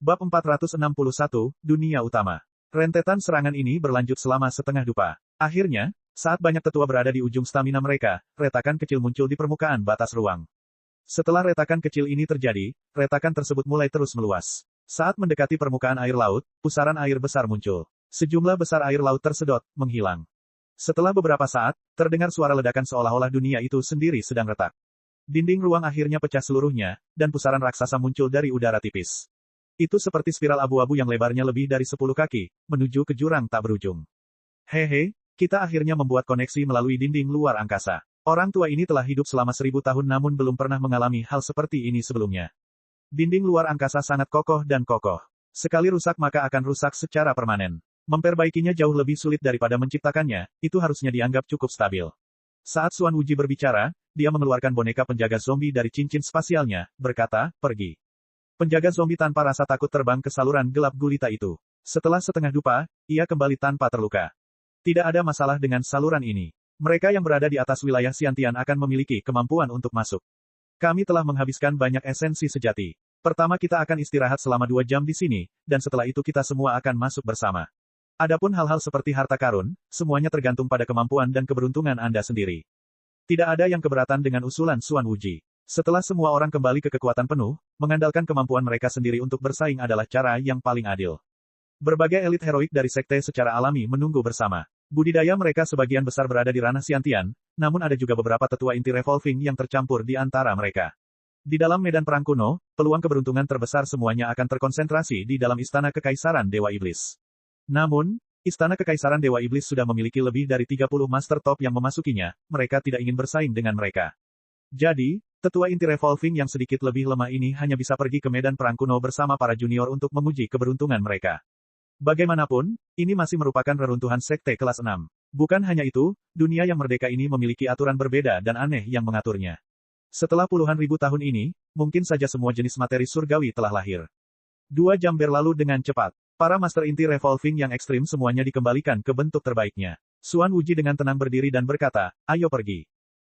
Bab 461, Dunia Utama. Rentetan serangan ini berlanjut selama setengah dupa. Akhirnya, saat banyak tetua berada di ujung stamina mereka, retakan kecil muncul di permukaan batas ruang. Setelah retakan kecil ini terjadi, retakan tersebut mulai terus meluas. Saat mendekati permukaan air laut, pusaran air besar muncul. Sejumlah besar air laut tersedot, menghilang. Setelah beberapa saat, terdengar suara ledakan seolah-olah dunia itu sendiri sedang retak. Dinding ruang akhirnya pecah seluruhnya, dan pusaran raksasa muncul dari udara tipis. Itu seperti spiral abu-abu yang lebarnya lebih dari 10 kaki, menuju ke jurang tak berujung. Hehe, kita akhirnya membuat koneksi melalui dinding luar angkasa. Orang tua ini telah hidup selama 1000 tahun namun belum pernah mengalami hal seperti ini sebelumnya. Dinding luar angkasa sangat kokoh dan kokoh. Sekali rusak maka akan rusak secara permanen. Memperbaikinya jauh lebih sulit daripada menciptakannya, itu harusnya dianggap cukup stabil. Saat Xuan Wuji berbicara, dia mengeluarkan boneka penjaga zombie dari cincin spasialnya, berkata, pergi. Penjaga zombie tanpa rasa takut terbang ke saluran gelap gulita itu. Setelah setengah dupa, ia kembali tanpa terluka. Tidak ada masalah dengan saluran ini. Mereka yang berada di atas wilayah Xiantian akan memiliki kemampuan untuk masuk. Kami telah menghabiskan banyak esensi sejati. Pertama kita akan istirahat selama 2 jam di sini, dan setelah itu kita semua akan masuk bersama. Adapun hal-hal seperti harta karun, semuanya tergantung pada kemampuan dan keberuntungan Anda sendiri. Tidak ada yang keberatan dengan usulan Xuan Wuji. Setelah semua orang kembali ke kekuatan penuh, mengandalkan kemampuan mereka sendiri untuk bersaing adalah cara yang paling adil. Berbagai elit heroik dari sekte secara alami menunggu bersama. Budidaya mereka sebagian besar berada di ranah Xiantian, namun ada juga beberapa tetua inti revolving yang tercampur di antara mereka. Di dalam medan perang kuno, peluang keberuntungan terbesar semuanya akan terkonsentrasi di dalam Istana Kekaisaran Dewa Iblis. Namun, Istana Kekaisaran Dewa Iblis sudah memiliki lebih dari 30 master top yang memasukinya, mereka tidak ingin bersaing dengan mereka. Jadi, tetua inti revolving yang sedikit lebih lemah ini hanya bisa pergi ke medan perang kuno bersama para junior untuk menguji keberuntungan mereka. Bagaimanapun, ini masih merupakan reruntuhan sekte kelas 6. Bukan hanya itu, dunia yang merdeka ini memiliki aturan berbeda dan aneh yang mengaturnya. Setelah puluhan ribu tahun ini, mungkin saja semua jenis materi surgawi telah lahir. 2 jam berlalu dengan cepat. Para master inti revolving yang ekstrim semuanya dikembalikan ke bentuk terbaiknya. Xuan Wuji dengan tenang berdiri dan berkata, ayo pergi.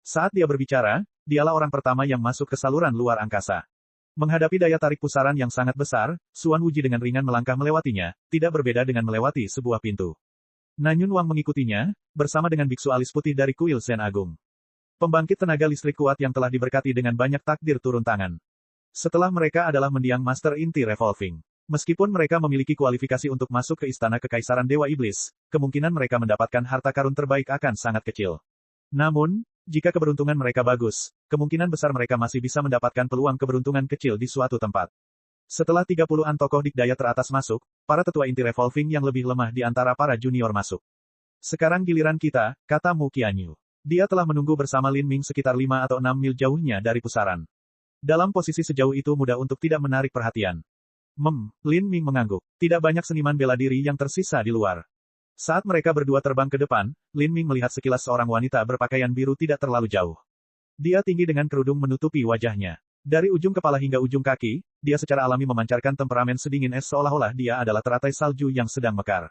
Saat dia berbicara, dialah orang pertama yang masuk ke saluran luar angkasa. Menghadapi daya tarik pusaran yang sangat besar, Xuan Wuji dengan ringan melangkah melewatinya, tidak berbeda dengan melewati sebuah pintu. Nanyun Wang mengikutinya, bersama dengan biksu alis putih dari kuil Zen Agung. Pembangkit tenaga listrik kuat yang telah diberkati dengan banyak takdir turun tangan. Setelah mereka adalah mendiang master inti revolving. Meskipun mereka memiliki kualifikasi untuk masuk ke Istana Kekaisaran Dewa Iblis, kemungkinan mereka mendapatkan harta karun terbaik akan sangat kecil. Namun, jika keberuntungan mereka bagus, kemungkinan besar mereka masih bisa mendapatkan peluang keberuntungan kecil di suatu tempat. Setelah 30-an tokoh dikdaya teratas masuk, para tetua inti revolving yang lebih lemah di antara para junior masuk. Sekarang giliran kita, kata Mu Qianyu. Dia telah menunggu bersama Lin Ming sekitar 5 atau 6 mil jauhnya dari pusaran. Dalam posisi sejauh itu mudah untuk tidak menarik perhatian. Lin Ming mengangguk. Tidak banyak seniman bela diri yang tersisa di luar. Saat mereka berdua terbang ke depan, Lin Ming melihat sekilas seorang wanita berpakaian biru tidak terlalu jauh. Dia tinggi dengan kerudung menutupi wajahnya. Dari ujung kepala hingga ujung kaki, dia secara alami memancarkan temperamen sedingin es seolah-olah dia adalah teratai salju yang sedang mekar.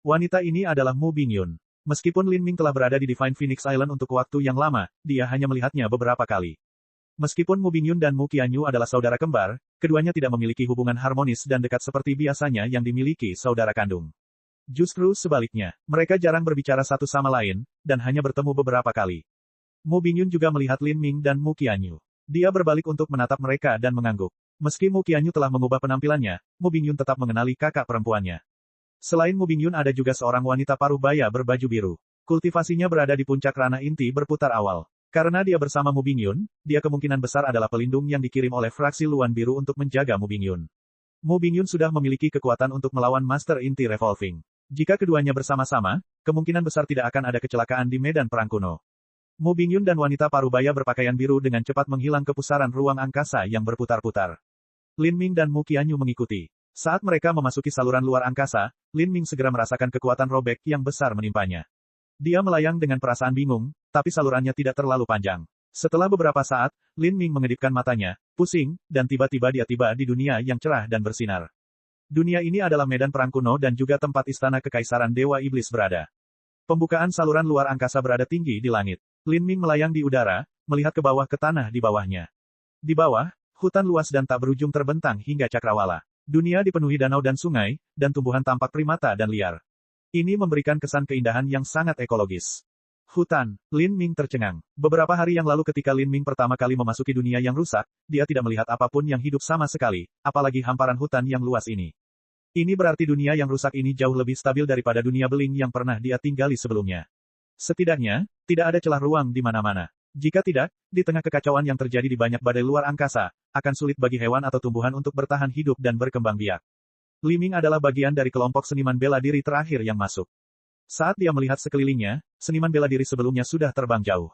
Wanita ini adalah Mu Bingyun. Meskipun Lin Ming telah berada di Divine Phoenix Island untuk waktu yang lama, dia hanya melihatnya beberapa kali. Meskipun Mu Bingyun dan Mu Qianyu adalah saudara kembar, keduanya tidak memiliki hubungan harmonis dan dekat seperti biasanya yang dimiliki saudara kandung. Justru sebaliknya, mereka jarang berbicara satu sama lain, dan hanya bertemu beberapa kali. Mu Bingyun juga melihat Lin Ming dan Mu Qianyu. Dia berbalik untuk menatap mereka dan mengangguk. Meski Mu Qianyu telah mengubah penampilannya, Mu Bingyun tetap mengenali kakak perempuannya. Selain Mu Bingyun ada juga seorang wanita paruh baya berbaju biru. Kultivasinya berada di puncak ranah inti berputar awal. Karena dia bersama Mu Bingyun, dia kemungkinan besar adalah pelindung yang dikirim oleh fraksi Luan Biru untuk menjaga Mu Bingyun. Mu Bingyun sudah memiliki kekuatan untuk melawan master inti revolving. Jika keduanya bersama-sama, kemungkinan besar tidak akan ada kecelakaan di medan perang kuno. Mu Bingyun dan wanita parubaya berpakaian biru dengan cepat menghilang ke pusaran ruang angkasa yang berputar-putar. Lin Ming dan Mu Qianyu mengikuti. Saat mereka memasuki saluran luar angkasa, Lin Ming segera merasakan kekuatan robek yang besar menimpanya. Dia melayang dengan perasaan bingung, tapi salurannya tidak terlalu panjang. Setelah beberapa saat, Lin Ming mengedipkan matanya, pusing, dan tiba-tiba dia tiba di dunia yang cerah dan bersinar. Dunia ini adalah medan perang kuno dan juga tempat Istana Kekaisaran Dewa Iblis berada. Pembukaan saluran luar angkasa berada tinggi di langit. Lin Ming melayang di udara, melihat ke bawah ke tanah di bawahnya. Di bawah, hutan luas dan tak berujung terbentang hingga cakrawala. Dunia dipenuhi danau dan sungai, dan tumbuhan tampak primata dan liar. Ini memberikan kesan keindahan yang sangat ekologis. Hutan, Lin Ming tercengang. Beberapa hari yang lalu ketika Lin Ming pertama kali memasuki dunia yang rusak, dia tidak melihat apapun yang hidup sama sekali, apalagi hamparan hutan yang luas ini. Ini berarti dunia yang rusak ini jauh lebih stabil daripada dunia beling yang pernah dia tinggali sebelumnya. Setidaknya, tidak ada celah ruang di mana-mana. Jika tidak, di tengah kekacauan yang terjadi di banyak badai luar angkasa, akan sulit bagi hewan atau tumbuhan untuk bertahan hidup dan berkembang biak. Li Ming adalah bagian dari kelompok seniman bela diri terakhir yang masuk. Saat dia melihat sekelilingnya, seniman bela diri sebelumnya sudah terbang jauh.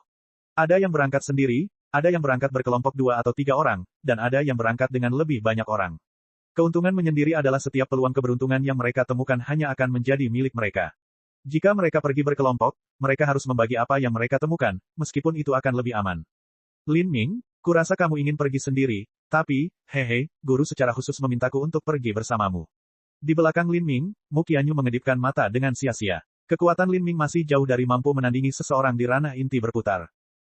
Ada yang berangkat sendiri, ada yang berangkat berkelompok 2 atau 3 orang, dan ada yang berangkat dengan lebih banyak orang. Keuntungan menyendiri adalah setiap peluang keberuntungan yang mereka temukan hanya akan menjadi milik mereka. Jika mereka pergi berkelompok, mereka harus membagi apa yang mereka temukan, meskipun itu akan lebih aman. Lin Ming, kurasa kamu ingin pergi sendiri, tapi, hehe, guru secara khusus memintaku untuk pergi bersamamu. Di belakang Lin Ming, Mu Qianyu mengedipkan mata dengan sia-sia. Kekuatan Lin Ming masih jauh dari mampu menandingi seseorang di ranah inti berputar.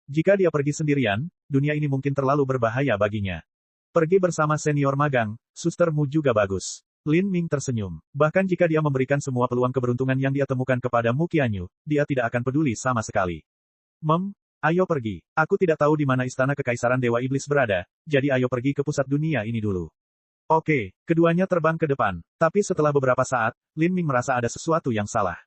Jika dia pergi sendirian, dunia ini mungkin terlalu berbahaya baginya. Pergi bersama senior magang, suster Mu juga bagus. Lin Ming tersenyum. Bahkan jika dia memberikan semua peluang keberuntungan yang dia temukan kepada Mu Qianyu, dia tidak akan peduli sama sekali. Ayo pergi. Aku tidak tahu di mana istana kekaisaran Dewa Iblis berada, jadi ayo pergi ke pusat dunia ini dulu. Oke, keduanya terbang ke depan. Tapi setelah beberapa saat, Lin Ming merasa ada sesuatu yang salah.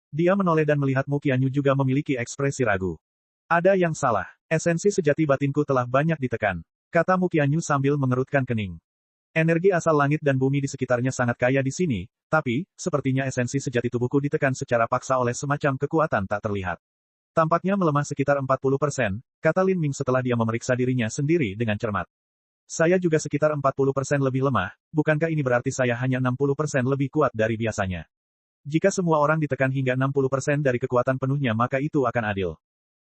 Dia menoleh dan melihat Mu Qianyu juga memiliki ekspresi ragu. Ada yang salah. Esensi sejati batinku telah banyak ditekan, kata Mu Qianyu sambil mengerutkan kening. Energi asal langit dan bumi di sekitarnya sangat kaya di sini, tapi, sepertinya esensi sejati tubuhku ditekan secara paksa oleh semacam kekuatan tak terlihat. Tampaknya melemah sekitar 40%, kata Lin Ming setelah dia memeriksa dirinya sendiri dengan cermat. Saya juga sekitar 40% lebih lemah, bukankah ini berarti saya hanya 60% lebih kuat dari biasanya? Jika semua orang ditekan hingga 60% dari kekuatan penuhnya maka itu akan adil.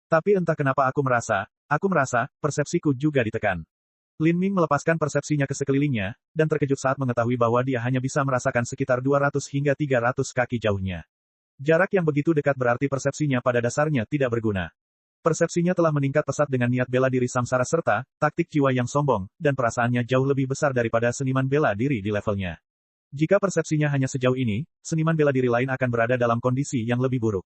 Tapi entah kenapa aku merasa, persepsiku juga ditekan. Lin Ming melepaskan persepsinya ke sekelilingnya, dan terkejut saat mengetahui bahwa dia hanya bisa merasakan sekitar 200 hingga 300 kaki jauhnya. Jarak yang begitu dekat berarti persepsinya pada dasarnya tidak berguna. Persepsinya telah meningkat pesat dengan niat bela diri samsara serta, taktik jiwa yang sombong, dan perasaannya jauh lebih besar daripada seniman bela diri di levelnya. Jika persepsinya hanya sejauh ini, seniman bela diri lain akan berada dalam kondisi yang lebih buruk.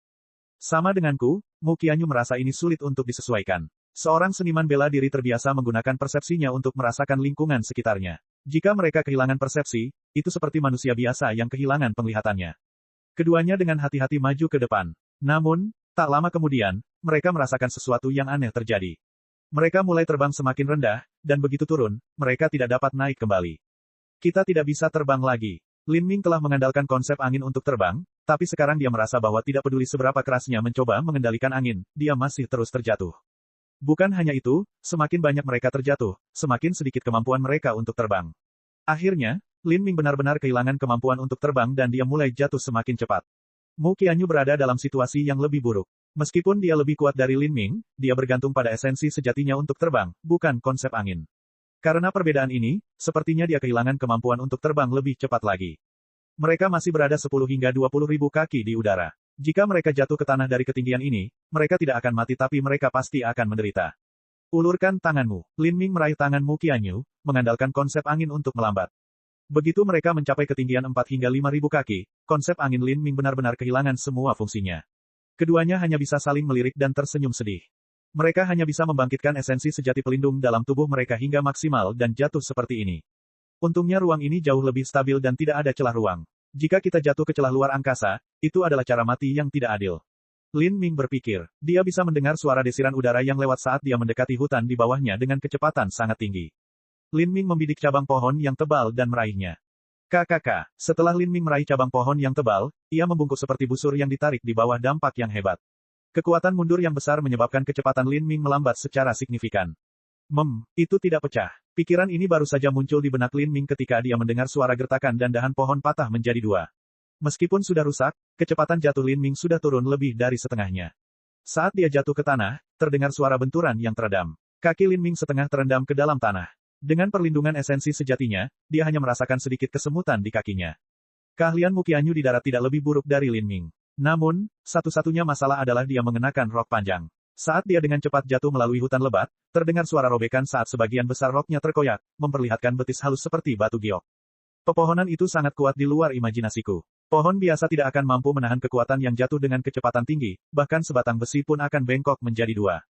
Sama denganku, Mu Qianyu merasa ini sulit untuk disesuaikan. Seorang seniman bela diri terbiasa menggunakan persepsinya untuk merasakan lingkungan sekitarnya. Jika mereka kehilangan persepsi, itu seperti manusia biasa yang kehilangan penglihatannya. Keduanya dengan hati-hati maju ke depan. Namun, tak lama kemudian, mereka merasakan sesuatu yang aneh terjadi. Mereka mulai terbang semakin rendah, dan begitu turun, mereka tidak dapat naik kembali. Kita tidak bisa terbang lagi. Lin Ming telah mengandalkan konsep angin untuk terbang, tapi sekarang dia merasa bahwa tidak peduli seberapa kerasnya mencoba mengendalikan angin, dia masih terus terjatuh. Bukan hanya itu, semakin banyak mereka terjatuh, semakin sedikit kemampuan mereka untuk terbang. Akhirnya, Lin Ming benar-benar kehilangan kemampuan untuk terbang dan dia mulai jatuh semakin cepat. Mu Qianyu berada dalam situasi yang lebih buruk. Meskipun dia lebih kuat dari Lin Ming, dia bergantung pada esensi sejatinya untuk terbang, bukan konsep angin. Karena perbedaan ini, sepertinya dia kehilangan kemampuan untuk terbang lebih cepat lagi. Mereka masih berada 10 hingga 20 ribu kaki di udara. Jika mereka jatuh ke tanah dari ketinggian ini, mereka tidak akan mati tapi mereka pasti akan menderita. Ulurkan tanganmu. Lin Ming meraih tangan Mu Qianyu, mengandalkan konsep angin untuk melambat. Begitu mereka mencapai ketinggian 4 hingga 5 ribu kaki, konsep angin Lin Ming benar-benar kehilangan semua fungsinya. Keduanya hanya bisa saling melirik dan tersenyum sedih. Mereka hanya bisa membangkitkan esensi sejati pelindung dalam tubuh mereka hingga maksimal dan jatuh seperti ini. Untungnya ruang ini jauh lebih stabil dan tidak ada celah ruang. Jika kita jatuh ke celah luar angkasa, itu adalah cara mati yang tidak adil. Lin Ming berpikir, dia bisa mendengar suara desiran udara yang lewat saat dia mendekati hutan di bawahnya dengan kecepatan sangat tinggi. Lin Ming membidik cabang pohon yang tebal dan meraihnya. KKK, setelah Lin Ming meraih cabang pohon yang tebal, ia membungkuk seperti busur yang ditarik di bawah dampak yang hebat. Kekuatan mundur yang besar menyebabkan kecepatan Lin Ming melambat secara signifikan. Itu tidak pecah. Pikiran ini baru saja muncul di benak Lin Ming ketika dia mendengar suara gertakan dan dahan pohon patah menjadi 2. Meskipun sudah rusak, kecepatan jatuh Lin Ming sudah turun lebih dari setengahnya. Saat dia jatuh ke tanah, terdengar suara benturan yang teredam. Kaki Lin Ming setengah terendam ke dalam tanah. Dengan perlindungan esensi sejatinya, dia hanya merasakan sedikit kesemutan di kakinya. Keahlian Mu Qianyu di darat tidak lebih buruk dari Lin Ming. Namun, satu-satunya masalah adalah dia mengenakan rok panjang. Saat dia dengan cepat jatuh melalui hutan lebat, terdengar suara robekan saat sebagian besar roknya terkoyak, memperlihatkan betis halus seperti batu giok. Pepohonan itu sangat kuat di luar imajinasiku. Pohon biasa tidak akan mampu menahan kekuatan yang jatuh dengan kecepatan tinggi, bahkan sebatang besi pun akan bengkok menjadi dua.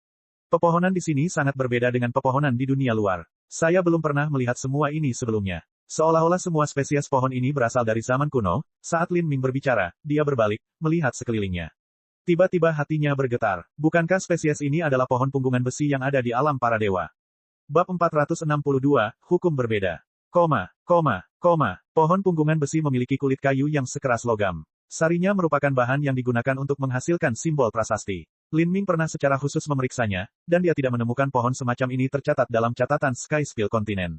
Pepohonan di sini sangat berbeda dengan pepohonan di dunia luar. Saya belum pernah melihat semua ini sebelumnya. Seolah-olah semua spesies pohon ini berasal dari zaman kuno. Saat Lin Ming berbicara, dia berbalik, melihat sekelilingnya. Tiba-tiba hatinya bergetar. Bukankah spesies ini adalah pohon punggungan besi yang ada di alam para dewa? Bab 462, Hukum Berbeda. Pohon punggungan besi memiliki kulit kayu yang sekeras logam. Sarinya merupakan bahan yang digunakan untuk menghasilkan simbol prasasti. Lin Ming pernah secara khusus memeriksanya, dan dia tidak menemukan pohon semacam ini tercatat dalam catatan Sky Spill Continent.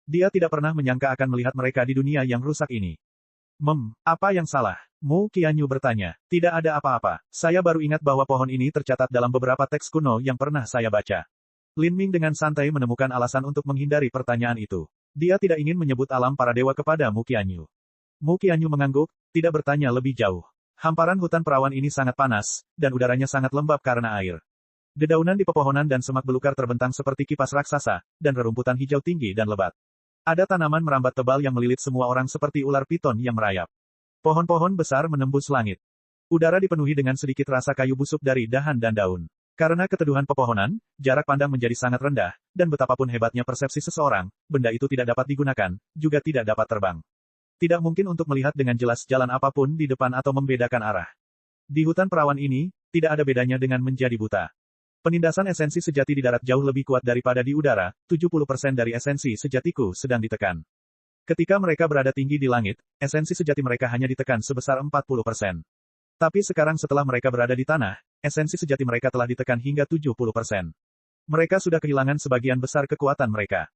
Dia tidak pernah menyangka akan melihat mereka di dunia yang rusak ini. Apa yang salah? Mu Qianyu bertanya. Tidak ada apa-apa. Saya baru ingat bahwa pohon ini tercatat dalam beberapa teks kuno yang pernah saya baca. Lin Ming dengan santai menemukan alasan untuk menghindari pertanyaan itu. Dia tidak ingin menyebut alam para dewa kepada Mu Qianyu. Mu Qianyu mengangguk, tidak bertanya lebih jauh. Hamparan hutan perawan ini sangat panas, dan udaranya sangat lembab karena air. Dedaunan di pepohonan dan semak belukar terbentang seperti kipas raksasa, dan rerumputan hijau tinggi dan lebat. Ada tanaman merambat tebal yang melilit semua orang seperti ular piton yang merayap. Pohon-pohon besar menembus langit. Udara dipenuhi dengan sedikit rasa kayu busuk dari dahan dan daun. Karena keteduhan pepohonan, jarak pandang menjadi sangat rendah, dan betapapun hebatnya persepsi seseorang, benda itu tidak dapat digunakan, juga tidak dapat terbang. Tidak mungkin untuk melihat dengan jelas jalan apapun di depan atau membedakan arah. Di hutan perawan ini, tidak ada bedanya dengan menjadi buta. Penindasan esensi sejati di darat jauh lebih kuat daripada di udara, 70% dari esensi sejatiku sedang ditekan. Ketika mereka berada tinggi di langit, esensi sejati mereka hanya ditekan sebesar 40%. Tapi sekarang setelah mereka berada di tanah, esensi sejati mereka telah ditekan hingga 70%. Mereka sudah kehilangan sebagian besar kekuatan mereka.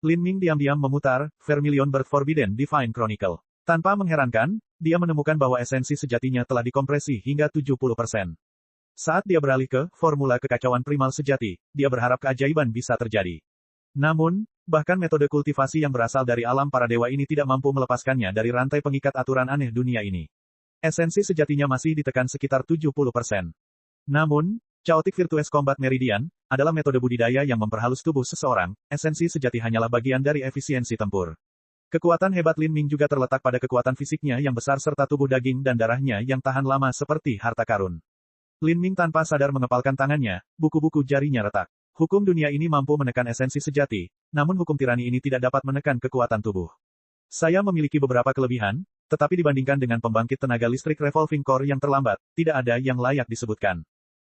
Lin Ming diam-diam memutar Vermilion Bird Forbidden Divine Chronicle. Tanpa mengherankan, dia menemukan bahwa esensi sejatinya telah dikompresi hingga 70%. Saat dia beralih ke formula kekacauan primal sejati, dia berharap keajaiban bisa terjadi. Namun, bahkan metode kultivasi yang berasal dari alam para dewa ini tidak mampu melepaskannya dari rantai pengikat aturan aneh dunia ini. Esensi sejatinya masih ditekan sekitar 70%. Namun, Chaotic Virtuous Combat Meridian adalah metode budidaya yang memperhalus tubuh seseorang. Esensi sejati hanyalah bagian dari efisiensi tempur. Kekuatan hebat Lin Ming juga terletak pada kekuatan fisiknya yang besar serta tubuh daging dan darahnya yang tahan lama seperti harta karun. Lin Ming tanpa sadar mengepalkan tangannya, buku-buku jarinya retak. Hukum dunia ini mampu menekan esensi sejati, namun hukum tirani ini tidak dapat menekan kekuatan tubuh. Saya memiliki beberapa kelebihan, tetapi dibandingkan dengan pembangkit tenaga listrik revolving core yang terlambat, tidak ada yang layak disebutkan.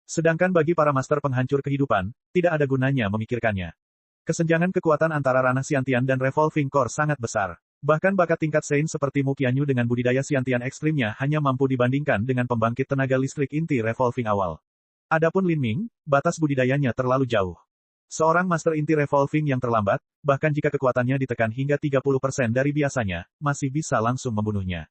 Sedangkan bagi para master penghancur kehidupan, tidak ada gunanya memikirkannya. Kesenjangan kekuatan antara ranah Xiantian dan revolving core sangat besar. Bahkan bakat tingkat Sein seperti Mu Qianyu dengan budidaya Xiantian ekstrimnya hanya mampu dibandingkan dengan pembangkit tenaga listrik inti revolving awal. Adapun Lin Ming, batas budidayanya terlalu jauh. Seorang master inti revolving yang terlambat, bahkan jika kekuatannya ditekan hingga 30% dari biasanya, masih bisa langsung membunuhnya.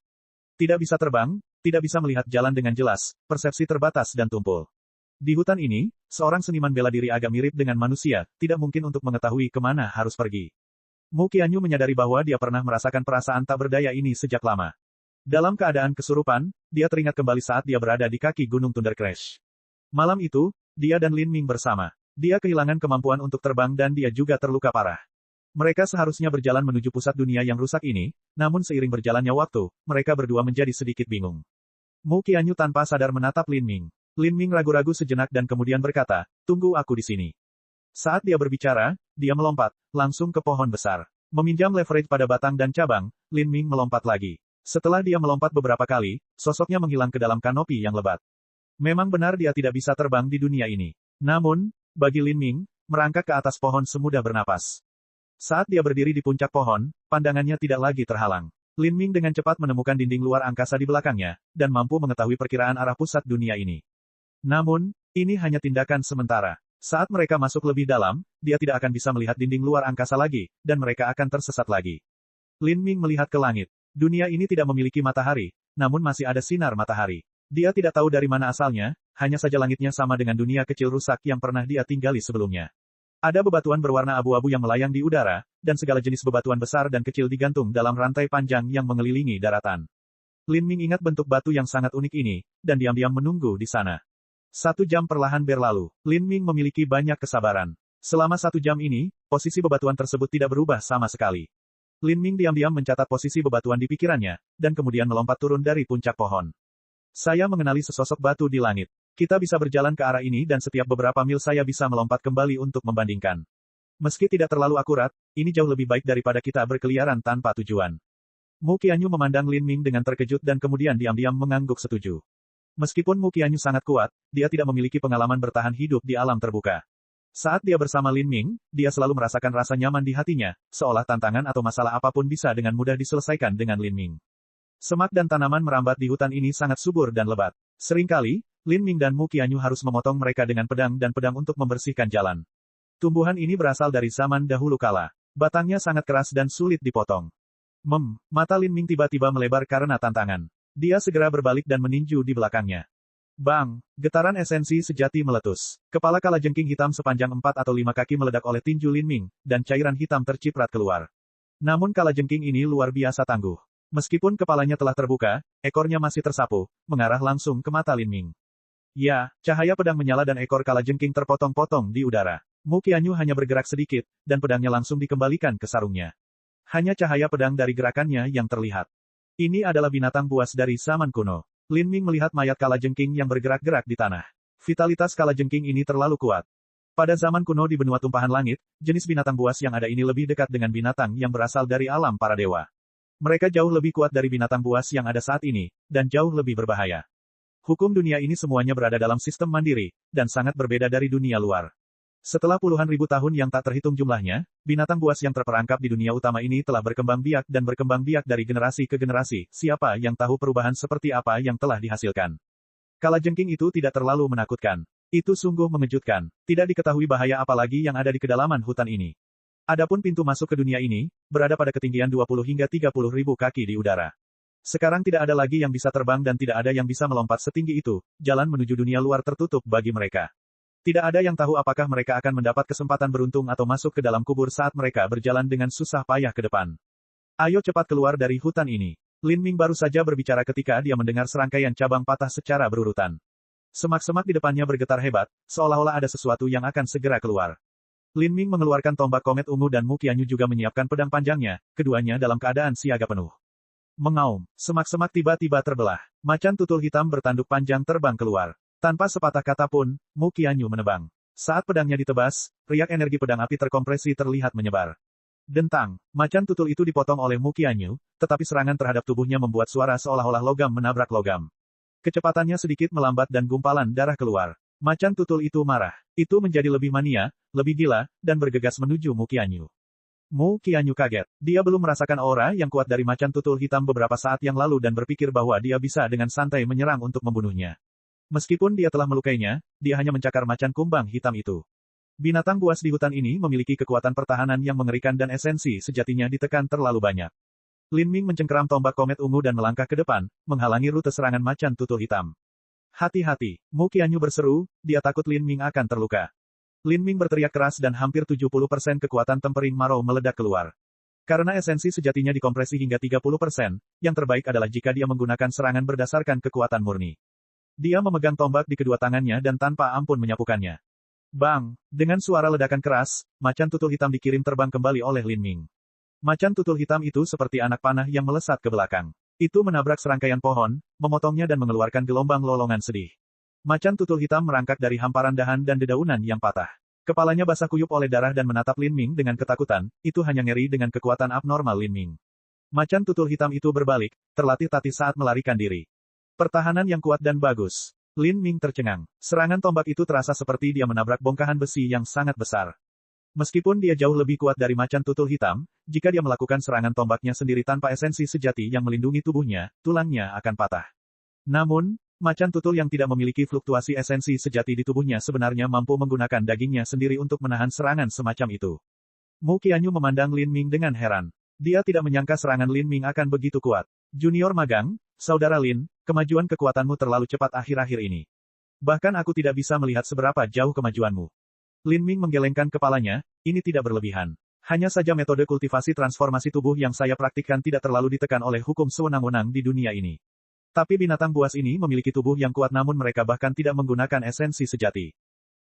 Tidak bisa terbang, tidak bisa melihat jalan dengan jelas, persepsi terbatas dan tumpul. Di hutan ini, seorang seniman bela diri agak mirip dengan manusia, tidak mungkin untuk mengetahui kemana harus pergi. Mu Qianyu menyadari bahwa dia pernah merasakan perasaan tak berdaya ini sejak lama. Dalam keadaan kesurupan, dia teringat kembali saat dia berada di kaki Gunung Thunder Crash. Malam itu, dia dan Lin Ming bersama. Dia kehilangan kemampuan untuk terbang dan dia juga terluka parah. Mereka seharusnya berjalan menuju pusat dunia yang rusak ini, namun seiring berjalannya waktu, mereka berdua menjadi sedikit bingung. Mu Qianyu tanpa sadar menatap Lin Ming. Lin Ming ragu-ragu sejenak dan kemudian berkata, "Tunggu aku di sini." Saat dia berbicara, dia melompat, langsung ke pohon besar. Meminjam leverage pada batang dan cabang, Lin Ming melompat lagi. Setelah dia melompat beberapa kali, sosoknya menghilang ke dalam kanopi yang lebat. Memang benar dia tidak bisa terbang di dunia ini. Namun, bagi Lin Ming, merangkak ke atas pohon semudah bernapas. Saat dia berdiri di puncak pohon, pandangannya tidak lagi terhalang. Lin Ming dengan cepat menemukan dinding luar angkasa di belakangnya, dan mampu mengetahui perkiraan arah pusat dunia ini. Namun, ini hanya tindakan sementara. Saat mereka masuk lebih dalam, dia tidak akan bisa melihat dinding luar angkasa lagi, dan mereka akan tersesat lagi. Lin Ming melihat ke langit. Dunia ini tidak memiliki matahari, namun masih ada sinar matahari. Dia tidak tahu dari mana asalnya, hanya saja langitnya sama dengan dunia kecil rusak yang pernah dia tinggali sebelumnya. Ada bebatuan berwarna abu-abu yang melayang di udara, dan segala jenis bebatuan besar dan kecil digantung dalam rantai panjang yang mengelilingi daratan. Lin Ming ingat bentuk batu yang sangat unik ini, dan diam-diam menunggu di sana. 1 jam perlahan berlalu. Lin Ming memiliki banyak kesabaran. Selama 1 jam ini, posisi bebatuan tersebut tidak berubah sama sekali. Lin Ming diam-diam mencatat posisi bebatuan di pikirannya, dan kemudian melompat turun dari puncak pohon. Saya mengenali sesosok batu di langit. Kita bisa berjalan ke arah ini dan setiap beberapa mil saya bisa melompat kembali untuk membandingkan. Meski tidak terlalu akurat, ini jauh lebih baik daripada kita berkeliaran tanpa tujuan. Mu Qianyu memandang Lin Ming dengan terkejut dan kemudian diam-diam mengangguk setuju. Meskipun Mu Qianyu sangat kuat, dia tidak memiliki pengalaman bertahan hidup di alam terbuka. Saat dia bersama Lin Ming, dia selalu merasakan rasa nyaman di hatinya, seolah tantangan atau masalah apapun bisa dengan mudah diselesaikan dengan Lin Ming. Semak dan tanaman merambat di hutan ini sangat subur dan lebat. Seringkali, Lin Ming dan Mu Qianyu harus memotong mereka dengan pedang dan pedang untuk membersihkan jalan. Tumbuhan ini berasal dari zaman dahulu kala. Batangnya sangat keras dan sulit dipotong. Mata Lin Ming tiba-tiba melebar karena tantangan. Dia segera berbalik dan meninju di belakangnya. Bang! Getaran esensi sejati meletus. Kepala kalajengking hitam sepanjang 4 atau 5 kaki meledak oleh tinju Lin Ming, dan cairan hitam terciprat keluar. Namun kalajengking ini luar biasa tangguh. Meskipun kepalanya telah terbuka, ekornya masih tersapu, mengarah langsung ke mata Lin Ming. Ya, cahaya pedang menyala dan ekor kalajengking terpotong-potong di udara. Mu Qianyu hanya bergerak sedikit, dan pedangnya langsung dikembalikan ke sarungnya. Hanya cahaya pedang dari gerakannya yang terlihat. Ini adalah binatang buas dari zaman kuno. Lin Ming melihat mayat kalajengking yang bergerak-gerak di tanah. Vitalitas kalajengking ini terlalu kuat. Pada zaman kuno di benua tumpahan langit, jenis binatang buas yang ada ini lebih dekat dengan binatang yang berasal dari alam para dewa. Mereka jauh lebih kuat dari binatang buas yang ada saat ini, dan jauh lebih berbahaya. Hukum dunia ini semuanya berada dalam sistem mandiri, dan sangat berbeda dari dunia luar. Setelah puluhan ribu tahun yang tak terhitung jumlahnya, binatang buas yang terperangkap di dunia utama ini telah berkembang biak dan berkembang biak dari generasi ke generasi. Siapa yang tahu perubahan seperti apa yang telah dihasilkan? Kalajengking itu tidak terlalu menakutkan. Itu sungguh mengejutkan. Tidak diketahui bahaya apalagi yang ada di kedalaman hutan ini. Adapun pintu masuk ke dunia ini, berada pada ketinggian 20 hingga 30 ribu kaki di udara. Sekarang tidak ada lagi yang bisa terbang dan tidak ada yang bisa melompat setinggi itu, jalan menuju dunia luar tertutup bagi mereka. Tidak ada yang tahu apakah mereka akan mendapat kesempatan beruntung atau masuk ke dalam kubur saat mereka berjalan dengan susah payah ke depan. Ayo cepat keluar dari hutan ini. Lin Ming baru saja berbicara ketika dia mendengar serangkaian cabang patah secara berurutan. Semak-semak di depannya bergetar hebat, seolah-olah ada sesuatu yang akan segera keluar. Lin Ming mengeluarkan tombak komet ungu dan Mu Qianyu juga menyiapkan pedang panjangnya, keduanya dalam keadaan siaga penuh. Mengaum, semak-semak tiba-tiba terbelah. Macan tutul hitam bertanduk panjang terbang keluar. Tanpa sepatah kata pun, Mu Qianyu menebang. Saat pedangnya ditebas, riak energi pedang api terkompresi terlihat menyebar. Dentang, macan tutul itu dipotong oleh Mu Qianyu, tetapi serangan terhadap tubuhnya membuat suara seolah-olah logam menabrak logam. Kecepatannya sedikit melambat dan gumpalan darah keluar. Macan tutul itu marah. Itu menjadi lebih mania, lebih gila, dan bergegas menuju Mu Qianyu. Mu Qianyu kaget. Dia belum merasakan aura yang kuat dari macan tutul hitam beberapa saat yang lalu dan berpikir bahwa dia bisa dengan santai menyerang untuk membunuhnya. Meskipun dia telah melukainya, dia hanya mencakar macan kumbang hitam itu. Binatang buas di hutan ini memiliki kekuatan pertahanan yang mengerikan dan esensi sejatinya ditekan terlalu banyak. Lin Ming mencengkeram tombak komet ungu dan melangkah ke depan, menghalangi rute serangan macan tutul hitam. Hati-hati, Mu Qianyu berseru, dia takut Lin Ming akan terluka. Lin Ming berteriak keras dan hampir 70% kekuatan tempering marau meledak keluar. Karena esensi sejatinya dikompresi hingga 30%, yang terbaik adalah jika dia menggunakan serangan berdasarkan kekuatan murni. Dia memegang tombak di kedua tangannya dan tanpa ampun menyapukannya. Bang! Dengan suara ledakan keras, macan tutul hitam dikirim terbang kembali oleh Lin Ming. Macan tutul hitam itu seperti anak panah yang melesat ke belakang. Itu menabrak serangkaian pohon, memotongnya dan mengeluarkan gelombang lolongan sedih. Macan tutul hitam merangkak dari hamparan dahan dan dedaunan yang patah. Kepalanya basah kuyup oleh darah dan menatap Lin Ming dengan ketakutan, itu hanya ngeri dengan kekuatan abnormal Lin Ming. Macan tutul hitam itu berbalik, terlatih-tatih saat melarikan diri. Pertahanan yang kuat dan bagus. Lin Ming tercengang. Serangan tombak itu terasa seperti dia menabrak bongkahan besi yang sangat besar. Meskipun dia jauh lebih kuat dari macan tutul hitam, jika dia melakukan serangan tombaknya sendiri tanpa esensi sejati yang melindungi tubuhnya, tulangnya akan patah. Namun, macan tutul yang tidak memiliki fluktuasi esensi sejati di tubuhnya sebenarnya mampu menggunakan dagingnya sendiri untuk menahan serangan semacam itu. Mu Qianyu memandang Lin Ming dengan heran. Dia tidak menyangka serangan Lin Ming akan begitu kuat. Junior magang, saudara Lin, kemajuan kekuatanmu terlalu cepat akhir-akhir ini. Bahkan aku tidak bisa melihat seberapa jauh kemajuanmu. Lin Ming menggelengkan kepalanya, ini tidak berlebihan. Hanya saja metode kultivasi transformasi tubuh yang saya praktikkan tidak terlalu ditekan oleh hukum sewenang-wenang di dunia ini. Tapi binatang buas ini memiliki tubuh yang kuat namun mereka bahkan tidak menggunakan esensi sejati.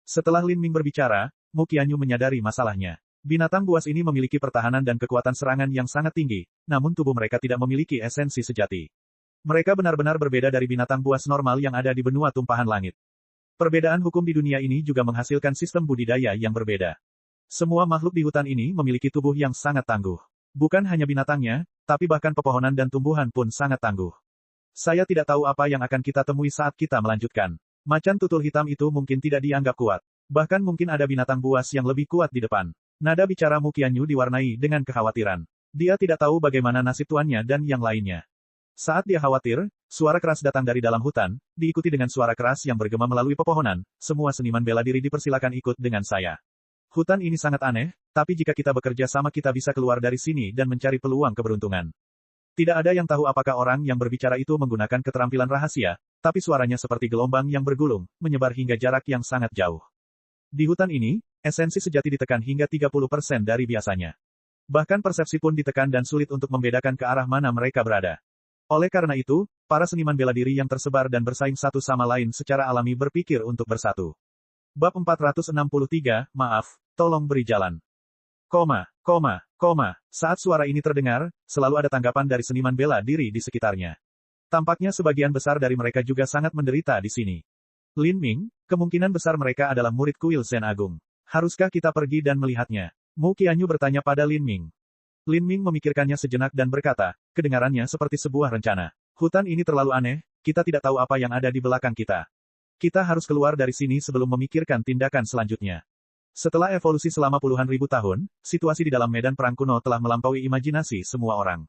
Setelah Lin Ming berbicara, Mu Qianyu menyadari masalahnya. Binatang buas ini memiliki pertahanan dan kekuatan serangan yang sangat tinggi, namun tubuh mereka tidak memiliki esensi sejati. Mereka benar-benar berbeda dari binatang buas normal yang ada di benua tumpahan langit. Perbedaan hukum di dunia ini juga menghasilkan sistem budidaya yang berbeda. Semua makhluk di hutan ini memiliki tubuh yang sangat tangguh. Bukan hanya binatangnya, tapi bahkan pepohonan dan tumbuhan pun sangat tangguh. Saya tidak tahu apa yang akan kita temui saat kita melanjutkan. Macan tutul hitam itu mungkin tidak dianggap kuat. Bahkan mungkin ada binatang buas yang lebih kuat di depan. Nada bicara Mu Qianyu diwarnai dengan kekhawatiran. Dia tidak tahu bagaimana nasib tuannya dan yang lainnya. Saat dia khawatir, suara keras datang dari dalam hutan, diikuti dengan suara keras yang bergema melalui pepohonan. Semua seniman bela diri dipersilakan ikut dengan saya. Hutan ini sangat aneh, tapi jika kita bekerja sama kita bisa keluar dari sini dan mencari peluang keberuntungan. Tidak ada yang tahu apakah orang yang berbicara itu menggunakan keterampilan rahasia, tapi suaranya seperti gelombang yang bergulung, menyebar hingga jarak yang sangat jauh. Di hutan ini, esensi sejati ditekan hingga 30% dari biasanya. Bahkan persepsi pun ditekan dan sulit untuk membedakan ke arah mana mereka berada. Oleh karena itu, para seniman bela diri yang tersebar dan bersaing satu sama lain secara alami berpikir untuk bersatu. Bab 463, maaf, tolong beri jalan. Saat suara ini terdengar, selalu ada tanggapan dari seniman bela diri di sekitarnya. Tampaknya sebagian besar dari mereka juga sangat menderita di sini. Lin Ming, kemungkinan besar mereka adalah murid kuil Zen Agung. Haruskah kita pergi dan melihatnya? Mu Qianyu bertanya pada Lin Ming. Lin Ming memikirkannya sejenak dan berkata, kedengarannya seperti sebuah rencana. Hutan ini terlalu aneh, kita tidak tahu apa yang ada di belakang kita. Kita harus keluar dari sini sebelum memikirkan tindakan selanjutnya. Setelah evolusi selama puluhan ribu tahun, situasi di dalam medan perang kuno telah melampaui imajinasi semua orang.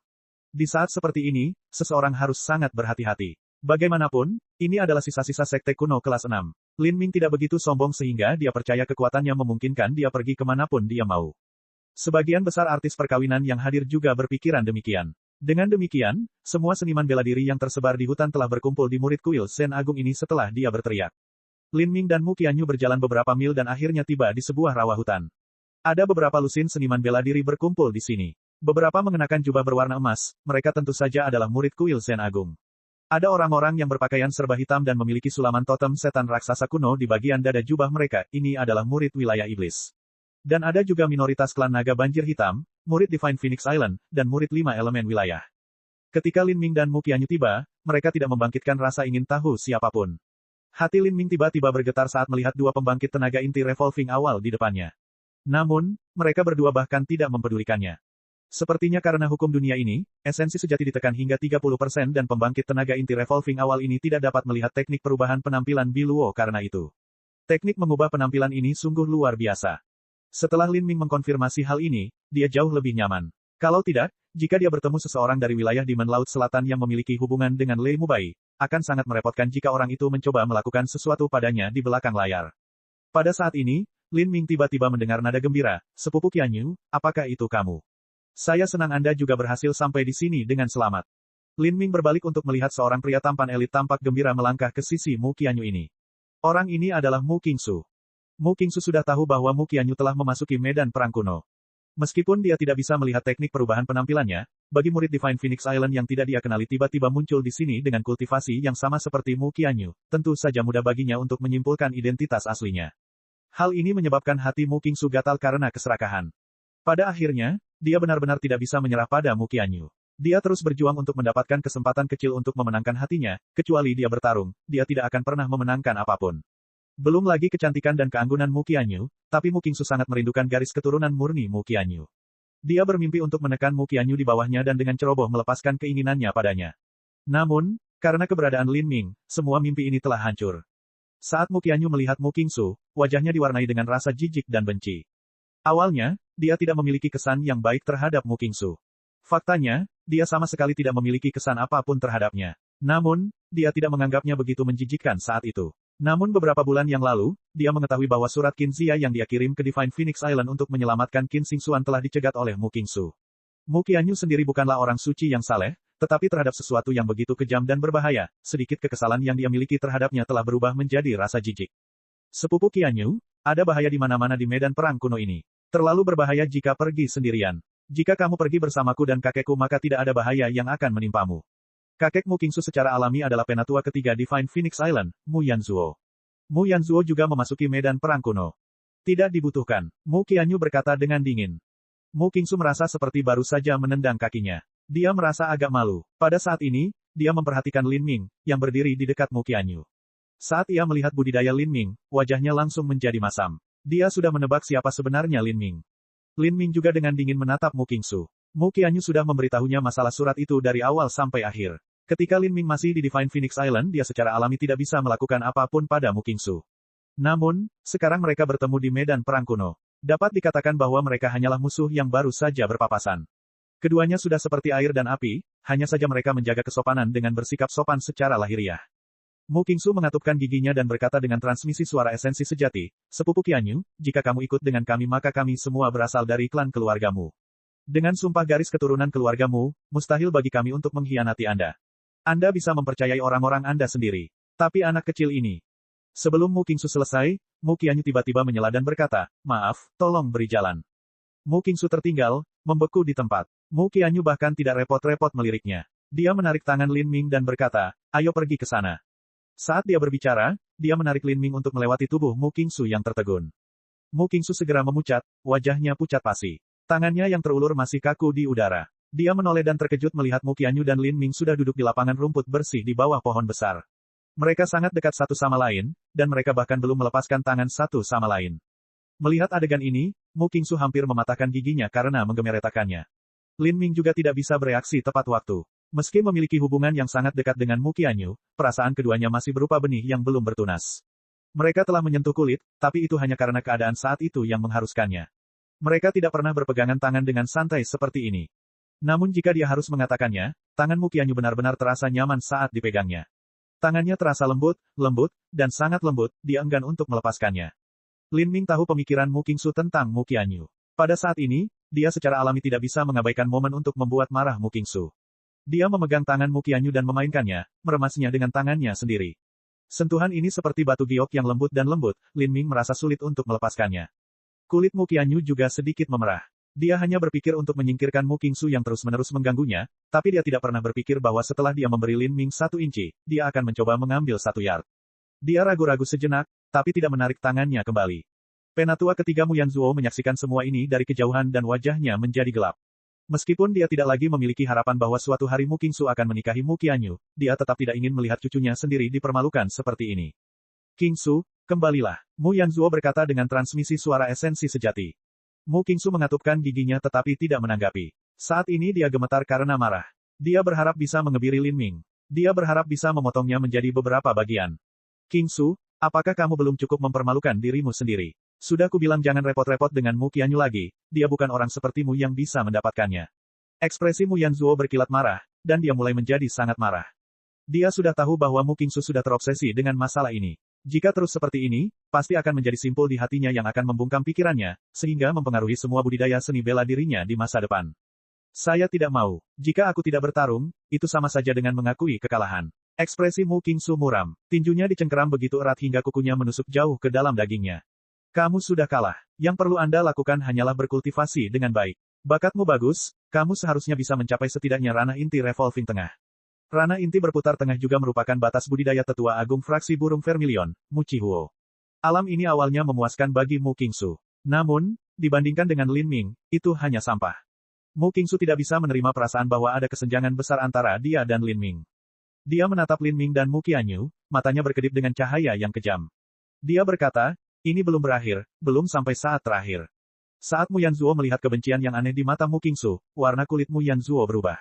Di saat seperti ini, seseorang harus sangat berhati-hati. Bagaimanapun, ini adalah sisa-sisa sekte kuno kelas 6. Lin Ming tidak begitu sombong sehingga dia percaya kekuatannya memungkinkan dia pergi kemanapun dia mau. Sebagian besar artis perkawinan yang hadir juga berpikiran demikian. Dengan demikian, semua seniman bela diri yang tersebar di hutan telah berkumpul di murid kuil Zen Agung ini setelah dia berteriak. Lin Ming dan Mu Qianyu berjalan beberapa mil dan akhirnya tiba di sebuah rawa hutan. Ada beberapa lusin seniman bela diri berkumpul di sini. Beberapa mengenakan jubah berwarna emas, mereka tentu saja adalah murid kuil Zen Agung. Ada orang-orang yang berpakaian serba hitam dan memiliki sulaman totem setan raksasa kuno di bagian dada jubah mereka, ini adalah murid wilayah iblis. Dan ada juga minoritas klan naga banjir hitam, murid Divine Phoenix Island, dan murid 5 elemen wilayah. Ketika Lin Ming dan Mu Qianyu tiba, mereka tidak membangkitkan rasa ingin tahu siapapun. Hati Lin Ming tiba-tiba bergetar saat melihat dua pembangkit tenaga inti revolving awal di depannya. Namun, mereka berdua bahkan tidak mempedulikannya. Sepertinya karena hukum dunia ini, esensi sejati ditekan hingga 30% dan pembangkit tenaga inti revolving awal ini tidak dapat melihat teknik perubahan penampilan Biluo karena itu. Teknik mengubah penampilan ini sungguh luar biasa. Setelah Lin Ming mengkonfirmasi hal ini, dia jauh lebih nyaman. Kalau tidak, jika dia bertemu seseorang dari wilayah Dimen Laut Selatan yang memiliki hubungan dengan Lei Mubai, akan sangat merepotkan jika orang itu mencoba melakukan sesuatu padanya di belakang layar. Pada saat ini, Lin Ming tiba-tiba mendengar nada gembira, "Sepupu Qianyu, apakah itu kamu? Saya senang Anda juga berhasil sampai di sini dengan selamat." Lin Ming berbalik untuk melihat seorang pria tampan elit tampak gembira melangkah ke sisi Mu Qianyu ini. Orang ini adalah Mu Qingsu. Mu Qingsu sudah tahu bahwa Mu Qianyu telah memasuki medan perang kuno. Meskipun dia tidak bisa melihat teknik perubahan penampilannya, bagi murid Divine Phoenix Island yang tidak dia kenali tiba-tiba muncul di sini dengan kultivasi yang sama seperti Mu Qianyu, tentu saja mudah baginya untuk menyimpulkan identitas aslinya. Hal ini menyebabkan hati Mu Qingsu gatal karena keserakahan. Pada akhirnya, dia benar-benar tidak bisa menyerah pada Mu Qianyu. Dia terus berjuang untuk mendapatkan kesempatan kecil untuk memenangkan hatinya, kecuali dia bertarung, dia tidak akan pernah memenangkan apapun. Belum lagi kecantikan dan keanggunan Mu Qianyu, tapi Mu Qingsu sangat merindukan garis keturunan murni Mu Qianyu. Dia bermimpi untuk menekan Mu Qianyu di bawahnya dan dengan ceroboh melepaskan keinginannya padanya. Namun, karena keberadaan Lin Ming, semua mimpi ini telah hancur. Saat Mu Qianyu melihat Mu Qingsu, wajahnya diwarnai dengan rasa jijik dan benci. Awalnya, dia tidak memiliki kesan yang baik terhadap Mu Qingsu. Faktanya, dia sama sekali tidak memiliki kesan apapun terhadapnya. Namun, dia tidak menganggapnya begitu menjijikkan saat itu. Namun beberapa bulan yang lalu, dia mengetahui bahwa surat Qin Zia yang dia kirim ke Divine Phoenix Island untuk menyelamatkan Qin Xingxuan telah dicegat oleh Mu Qingsu. Mu Qianyu sendiri bukanlah orang suci yang saleh, tetapi terhadap sesuatu yang begitu kejam dan berbahaya, sedikit kekesalan yang dia miliki terhadapnya telah berubah menjadi rasa jijik. Sepupu Qianyu, ada bahaya di mana-mana di medan perang kuno ini. Terlalu berbahaya jika pergi sendirian. Jika kamu pergi bersamaku dan kakekku maka tidak ada bahaya yang akan menimpamu. Kakek Mu Qingsu secara alami adalah penatua ketiga Divine Phoenix Island, Mu Yanzuo. Mu Yanzuo juga memasuki medan perang kuno. Tidak dibutuhkan, Mu Qianyu berkata dengan dingin. Mu Qingsu merasa seperti baru saja menendang kakinya. Dia merasa agak malu. Pada saat ini, dia memperhatikan Lin Ming, yang berdiri di dekat Mu Qianyu. Saat ia melihat budidaya Lin Ming, wajahnya langsung menjadi masam. Dia sudah menebak siapa sebenarnya Lin Ming. Lin Ming juga dengan dingin menatap Mu Qingsu. Mu Qianyu sudah memberitahunya masalah surat itu dari awal sampai akhir. Ketika Lin Ming masih di Divine Phoenix Island, dia secara alami tidak bisa melakukan apapun pada Mu Qingsu. Namun, sekarang mereka bertemu di medan perang kuno. Dapat dikatakan bahwa mereka hanyalah musuh yang baru saja berpapasan. Keduanya sudah seperti air dan api, hanya saja mereka menjaga kesopanan dengan bersikap sopan secara lahiriah. Mu Qingsu mengatupkan giginya dan berkata dengan transmisi suara esensi sejati, Sepupu Qianyu, jika kamu ikut dengan kami maka kami semua berasal dari klan keluargamu. Dengan sumpah garis keturunan keluargamu, mustahil bagi kami untuk mengkhianati Anda. Anda bisa mempercayai orang-orang Anda sendiri. Tapi anak kecil ini. Sebelum Mu Qingsu selesai, Mu Qianyu tiba-tiba menyela dan berkata, maaf, tolong beri jalan. Mu Qingsu tertinggal, membeku di tempat. Mu Qianyu bahkan tidak repot-repot meliriknya. Dia menarik tangan Lin Ming dan berkata, ayo pergi ke sana. Saat dia berbicara, dia menarik Lin Ming untuk melewati tubuh Mu Qingsu yang tertegun. Mu Qingsu segera memucat, wajahnya pucat pasi. Tangannya yang terulur masih kaku di udara. Dia menoleh dan terkejut melihat Mu Qianyu dan Lin Ming sudah duduk di lapangan rumput bersih di bawah pohon besar. Mereka sangat dekat satu sama lain, dan mereka bahkan belum melepaskan tangan satu sama lain. Melihat adegan ini, Mu Qingsu hampir mematahkan giginya karena menggemeretakannya. Lin Ming juga tidak bisa bereaksi tepat waktu. Meski memiliki hubungan yang sangat dekat dengan Mu Qianyu, perasaan keduanya masih berupa benih yang belum bertunas. Mereka telah menyentuh kulit, tapi itu hanya karena keadaan saat itu yang mengharuskannya. Mereka tidak pernah berpegangan tangan dengan santai seperti ini. Namun jika dia harus mengatakannya, tangan Mu Qianyu benar-benar terasa nyaman saat dipegangnya. Tangannya terasa lembut, dan sangat lembut, dia enggan untuk melepaskannya. Lin Ming tahu pemikiran Mu Qingsu tentang Mu Qianyu. Pada saat ini, dia secara alami tidak bisa mengabaikan momen untuk membuat marah Mu Qingsu. Dia memegang tangan Mu Qianyu dan memainkannya, meremasnya dengan tangannya sendiri. Sentuhan ini seperti batu giok yang lembut dan lembut, Lin Ming merasa sulit untuk melepaskannya. Kulit Mu Qianyu juga sedikit memerah. Dia hanya berpikir untuk menyingkirkan Mu Qingsu yang terus-menerus mengganggunya, tapi dia tidak pernah berpikir bahwa setelah dia memberi Lin Ming 1 inci, dia akan mencoba mengambil 1 yard. Dia ragu-ragu sejenak, tapi tidak menarik tangannya kembali. Penatua ketiga Mu Yanzuo menyaksikan semua ini dari kejauhan dan wajahnya menjadi gelap. Meskipun dia tidak lagi memiliki harapan bahwa suatu hari Mu Qingsu akan menikahi Mu Qianyu, dia tetap tidak ingin melihat cucunya sendiri dipermalukan seperti ini. Qingsu, kembalilah, Mu Yanzuo berkata dengan transmisi suara esensi sejati. Mu Qingsu mengatupkan giginya tetapi tidak menanggapi. Saat ini dia gemetar karena marah. Dia berharap bisa mengebiri Lin Ming. Dia berharap bisa memotongnya menjadi beberapa bagian. Qingsu, apakah kamu belum cukup mempermalukan dirimu sendiri? Sudah kubilang jangan repot-repot dengan Mu Qianyu lagi, dia bukan orang sepertimu yang bisa mendapatkannya. Ekspresi Mu Yanzuo berkilat marah, dan dia mulai menjadi sangat marah. Dia sudah tahu bahwa Mu Qingsu sudah terobsesi dengan masalah ini. Jika terus seperti ini, pasti akan menjadi simpul di hatinya yang akan membungkam pikirannya, sehingga mempengaruhi semua budidaya seni bela dirinya di masa depan. Saya tidak mau. Jika aku tidak bertarung, itu sama saja dengan mengakui kekalahan. Ekspresi Mu Qingsu muram. Tinjunya dicengkeram begitu erat hingga kukunya menusuk jauh ke dalam dagingnya. Kamu sudah kalah. Yang perlu Anda lakukan hanyalah berkultivasi dengan baik. Bakatmu bagus, kamu seharusnya bisa mencapai setidaknya ranah inti revolving tengah. Ranah inti berputar tengah juga merupakan batas budidaya tetua agung fraksi burung vermilion, Mu Chihuo. Alam ini awalnya memuaskan bagi Mu Qingsu. Namun, dibandingkan dengan Lin Ming, itu hanya sampah. Mu Qingsu tidak bisa menerima perasaan bahwa ada kesenjangan besar antara dia dan Lin Ming. Dia menatap Lin Ming dan Mu Qianyu, matanya berkedip dengan cahaya yang kejam. Dia berkata, ini belum berakhir, belum sampai saat terakhir. Saat Mu Yanzuo melihat kebencian yang aneh di mata Mu Qingsu, warna kulit Mu Yanzuo berubah.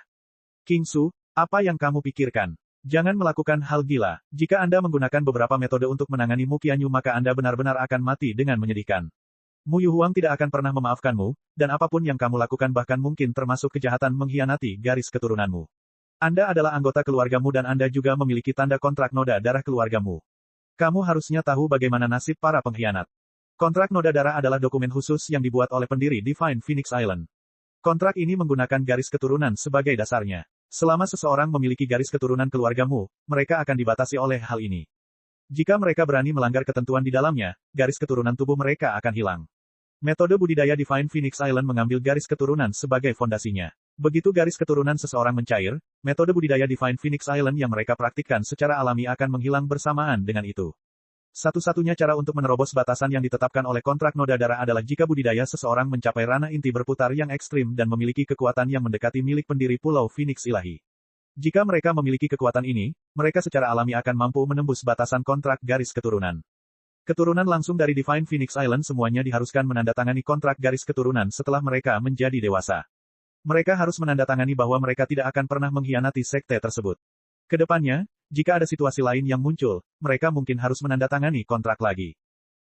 Qingsu, apa yang kamu pikirkan? Jangan melakukan hal gila. Jika Anda menggunakan beberapa metode untuk menangani Mu Qianyu maka Anda benar-benar akan mati dengan menyedihkan. Mu Yuhuang tidak akan pernah memaafkanmu, dan apapun yang kamu lakukan bahkan mungkin termasuk kejahatan mengkhianati garis keturunanmu. Anda adalah anggota keluargamu dan Anda juga memiliki tanda kontrak noda darah keluargamu. Kamu harusnya tahu bagaimana nasib para pengkhianat. Kontrak noda darah adalah dokumen khusus yang dibuat oleh pendiri Divine Phoenix Island. Kontrak ini menggunakan garis keturunan sebagai dasarnya. Selama seseorang memiliki garis keturunan keluargamu, mereka akan dibatasi oleh hal ini. Jika mereka berani melanggar ketentuan di dalamnya, garis keturunan tubuh mereka akan hilang. Metode budidaya Divine Phoenix Island mengambil garis keturunan sebagai fondasinya. Begitu garis keturunan seseorang mencair, metode budidaya Divine Phoenix Island yang mereka praktikkan secara alami akan menghilang bersamaan dengan itu. Satu-satunya cara untuk menerobos batasan yang ditetapkan oleh kontrak noda darah adalah jika budidaya seseorang mencapai ranah inti berputar yang ekstrim dan memiliki kekuatan yang mendekati milik pendiri Pulau Phoenix Ilahi. Jika mereka memiliki kekuatan ini, mereka secara alami akan mampu menembus batasan kontrak garis keturunan. Keturunan langsung dari Divine Phoenix Island semuanya diharuskan menandatangani kontrak garis keturunan setelah mereka menjadi dewasa. Mereka harus menandatangani bahwa mereka tidak akan pernah mengkhianati sekte tersebut. Kedepannya, jika ada situasi lain yang muncul, mereka mungkin harus menandatangani kontrak lagi.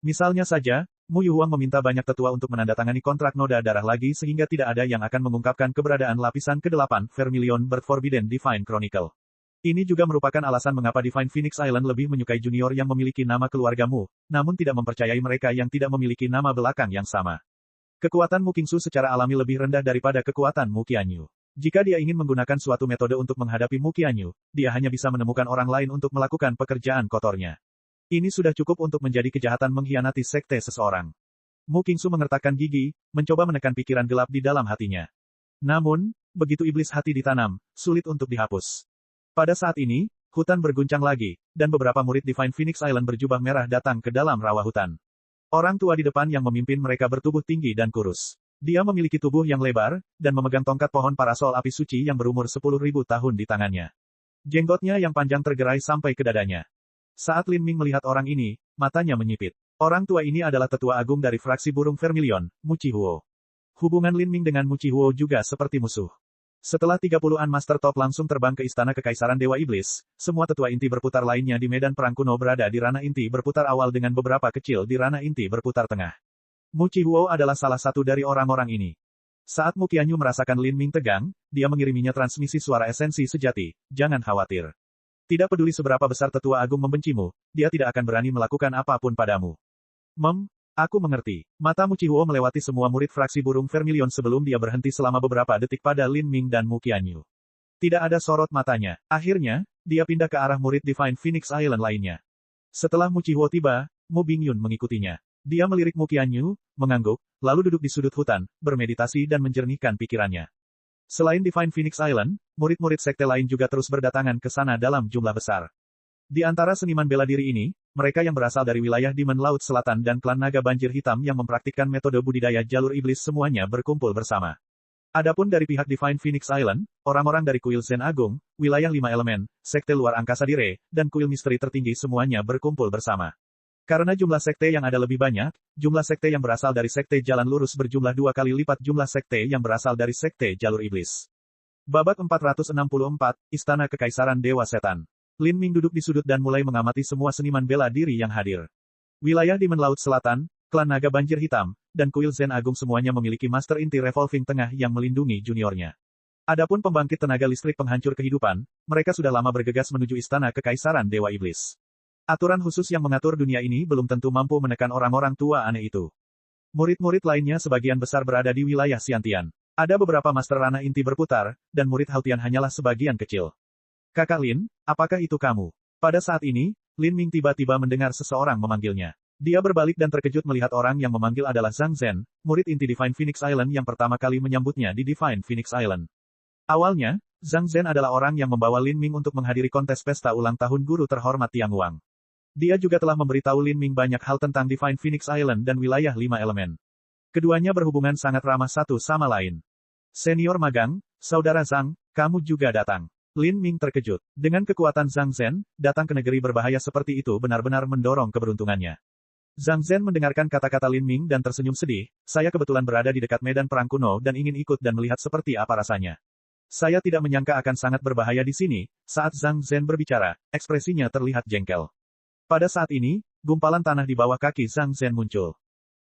Misalnya saja, Mu Yuhuang meminta banyak tetua untuk menandatangani kontrak noda darah lagi sehingga tidak ada yang akan mengungkapkan keberadaan lapisan ke-8 Vermilion Birth Forbidden Divine Chronicle. Ini juga merupakan alasan mengapa Divine Phoenix Island lebih menyukai junior yang memiliki nama keluarga Mu, namun tidak mempercayai mereka yang tidak memiliki nama belakang yang sama. Kekuatan Mu Qingsu secara alami lebih rendah daripada kekuatan Mu Qianyu. Jika dia ingin menggunakan suatu metode untuk menghadapi Mu Qianyu, dia hanya bisa menemukan orang lain untuk melakukan pekerjaan kotornya. Ini sudah cukup untuk menjadi kejahatan mengkhianati sekte seseorang. Mu Qingsu mengertakkan gigi, mencoba menekan pikiran gelap di dalam hatinya. Namun, begitu iblis hati ditanam, sulit untuk dihapus. Pada saat ini, hutan berguncang lagi, dan beberapa murid Divine Phoenix Island berjubah merah datang ke dalam rawa hutan. Orang tua di depan yang memimpin mereka bertubuh tinggi dan kurus. Dia memiliki tubuh yang lebar, dan memegang tongkat pohon parasol api suci yang berumur 10.000 tahun di tangannya. Jenggotnya yang panjang tergerai sampai ke dadanya. Saat Lin Ming melihat orang ini, matanya menyipit. Orang tua ini adalah tetua agung dari fraksi burung Vermilion, Mu Qihuo. Hubungan Lin Ming dengan Mu Qihuo juga seperti musuh. Setelah 30-an Master Top langsung terbang ke Istana Kekaisaran Dewa Iblis, semua tetua inti berputar lainnya di medan perang kuno berada di ranah inti berputar awal dengan beberapa kecil di ranah inti berputar tengah. Mu Qihuo adalah salah satu dari orang-orang ini. Saat Mu Qianyu merasakan Lin Ming tegang, dia mengiriminya transmisi suara esensi sejati, jangan khawatir. Tidak peduli seberapa besar tetua agung membencimu, dia tidak akan berani melakukan apapun padamu. Aku mengerti. Mata Mu Qihuo melewati semua murid fraksi burung Vermilion sebelum dia berhenti selama beberapa detik pada Lin Ming dan Mu Qianyu. Tidak ada sorot matanya. Akhirnya, dia pindah ke arah murid Divine Phoenix Island lainnya. Setelah Mu Qihuo tiba, Mu Bingyun mengikutinya. Dia melirik Mu Qianyu, mengangguk, lalu duduk di sudut hutan, bermeditasi dan menjernihkan pikirannya. Selain Divine Phoenix Island, murid-murid sekte lain juga terus berdatangan ke sana dalam jumlah besar. Di antara seniman bela diri ini, mereka yang berasal dari wilayah Demon Laut Selatan dan klan naga banjir hitam yang mempraktikkan metode budidaya jalur iblis semuanya berkumpul bersama. Adapun dari pihak Divine Phoenix Island, orang-orang dari kuil Zen Agung, wilayah 5 elemen, sekte luar angkasa Dire, dan kuil misteri tertinggi semuanya berkumpul bersama. Karena jumlah sekte yang ada lebih banyak, jumlah sekte yang berasal dari sekte jalan lurus berjumlah 2 kali lipat jumlah sekte yang berasal dari sekte jalur iblis. Babak 464, Istana Kekaisaran Dewa Setan. Lin Ming duduk di sudut dan mulai mengamati semua seniman bela diri yang hadir. Wilayah Demon Laut Selatan, klan naga banjir hitam, dan kuil Zen Agung semuanya memiliki master inti revolving tengah yang melindungi juniornya. Adapun pembangkit tenaga listrik penghancur kehidupan, mereka sudah lama bergegas menuju Istana Kekaisaran Dewa Iblis. Aturan khusus yang mengatur dunia ini belum tentu mampu menekan orang-orang tua aneh itu. Murid-murid lainnya sebagian besar berada di wilayah Xiantian. Ada beberapa master ranah inti berputar, dan murid Hautian hanyalah sebagian kecil. Kakak Lin, apakah itu kamu? Pada saat ini, Lin Ming tiba-tiba mendengar seseorang memanggilnya. Dia berbalik dan terkejut melihat orang yang memanggil adalah Zhang Zhen, murid inti Divine Phoenix Island yang pertama kali menyambutnya di Divine Phoenix Island. Awalnya, Zhang Zhen adalah orang yang membawa Lin Ming untuk menghadiri kontes pesta ulang tahun guru terhormat Tiang Wang. Dia juga telah memberitahu Lin Ming banyak hal tentang Divine Phoenix Island dan wilayah 5 elemen. Keduanya berhubungan sangat ramah satu sama lain. Senior magang, saudara Zhang, kamu juga datang. Lin Ming terkejut. Dengan kekuatan Zhang Zhen, datang ke negeri berbahaya seperti itu benar-benar mendorong keberuntungannya. Zhang Zhen mendengarkan kata-kata Lin Ming dan tersenyum sedih, saya kebetulan berada di dekat medan perang kuno dan ingin ikut dan melihat seperti apa rasanya. Saya tidak menyangka akan sangat berbahaya di sini, saat Zhang Zhen berbicara, ekspresinya terlihat jengkel. Pada saat ini, gumpalan tanah di bawah kaki Zhang Zhen muncul.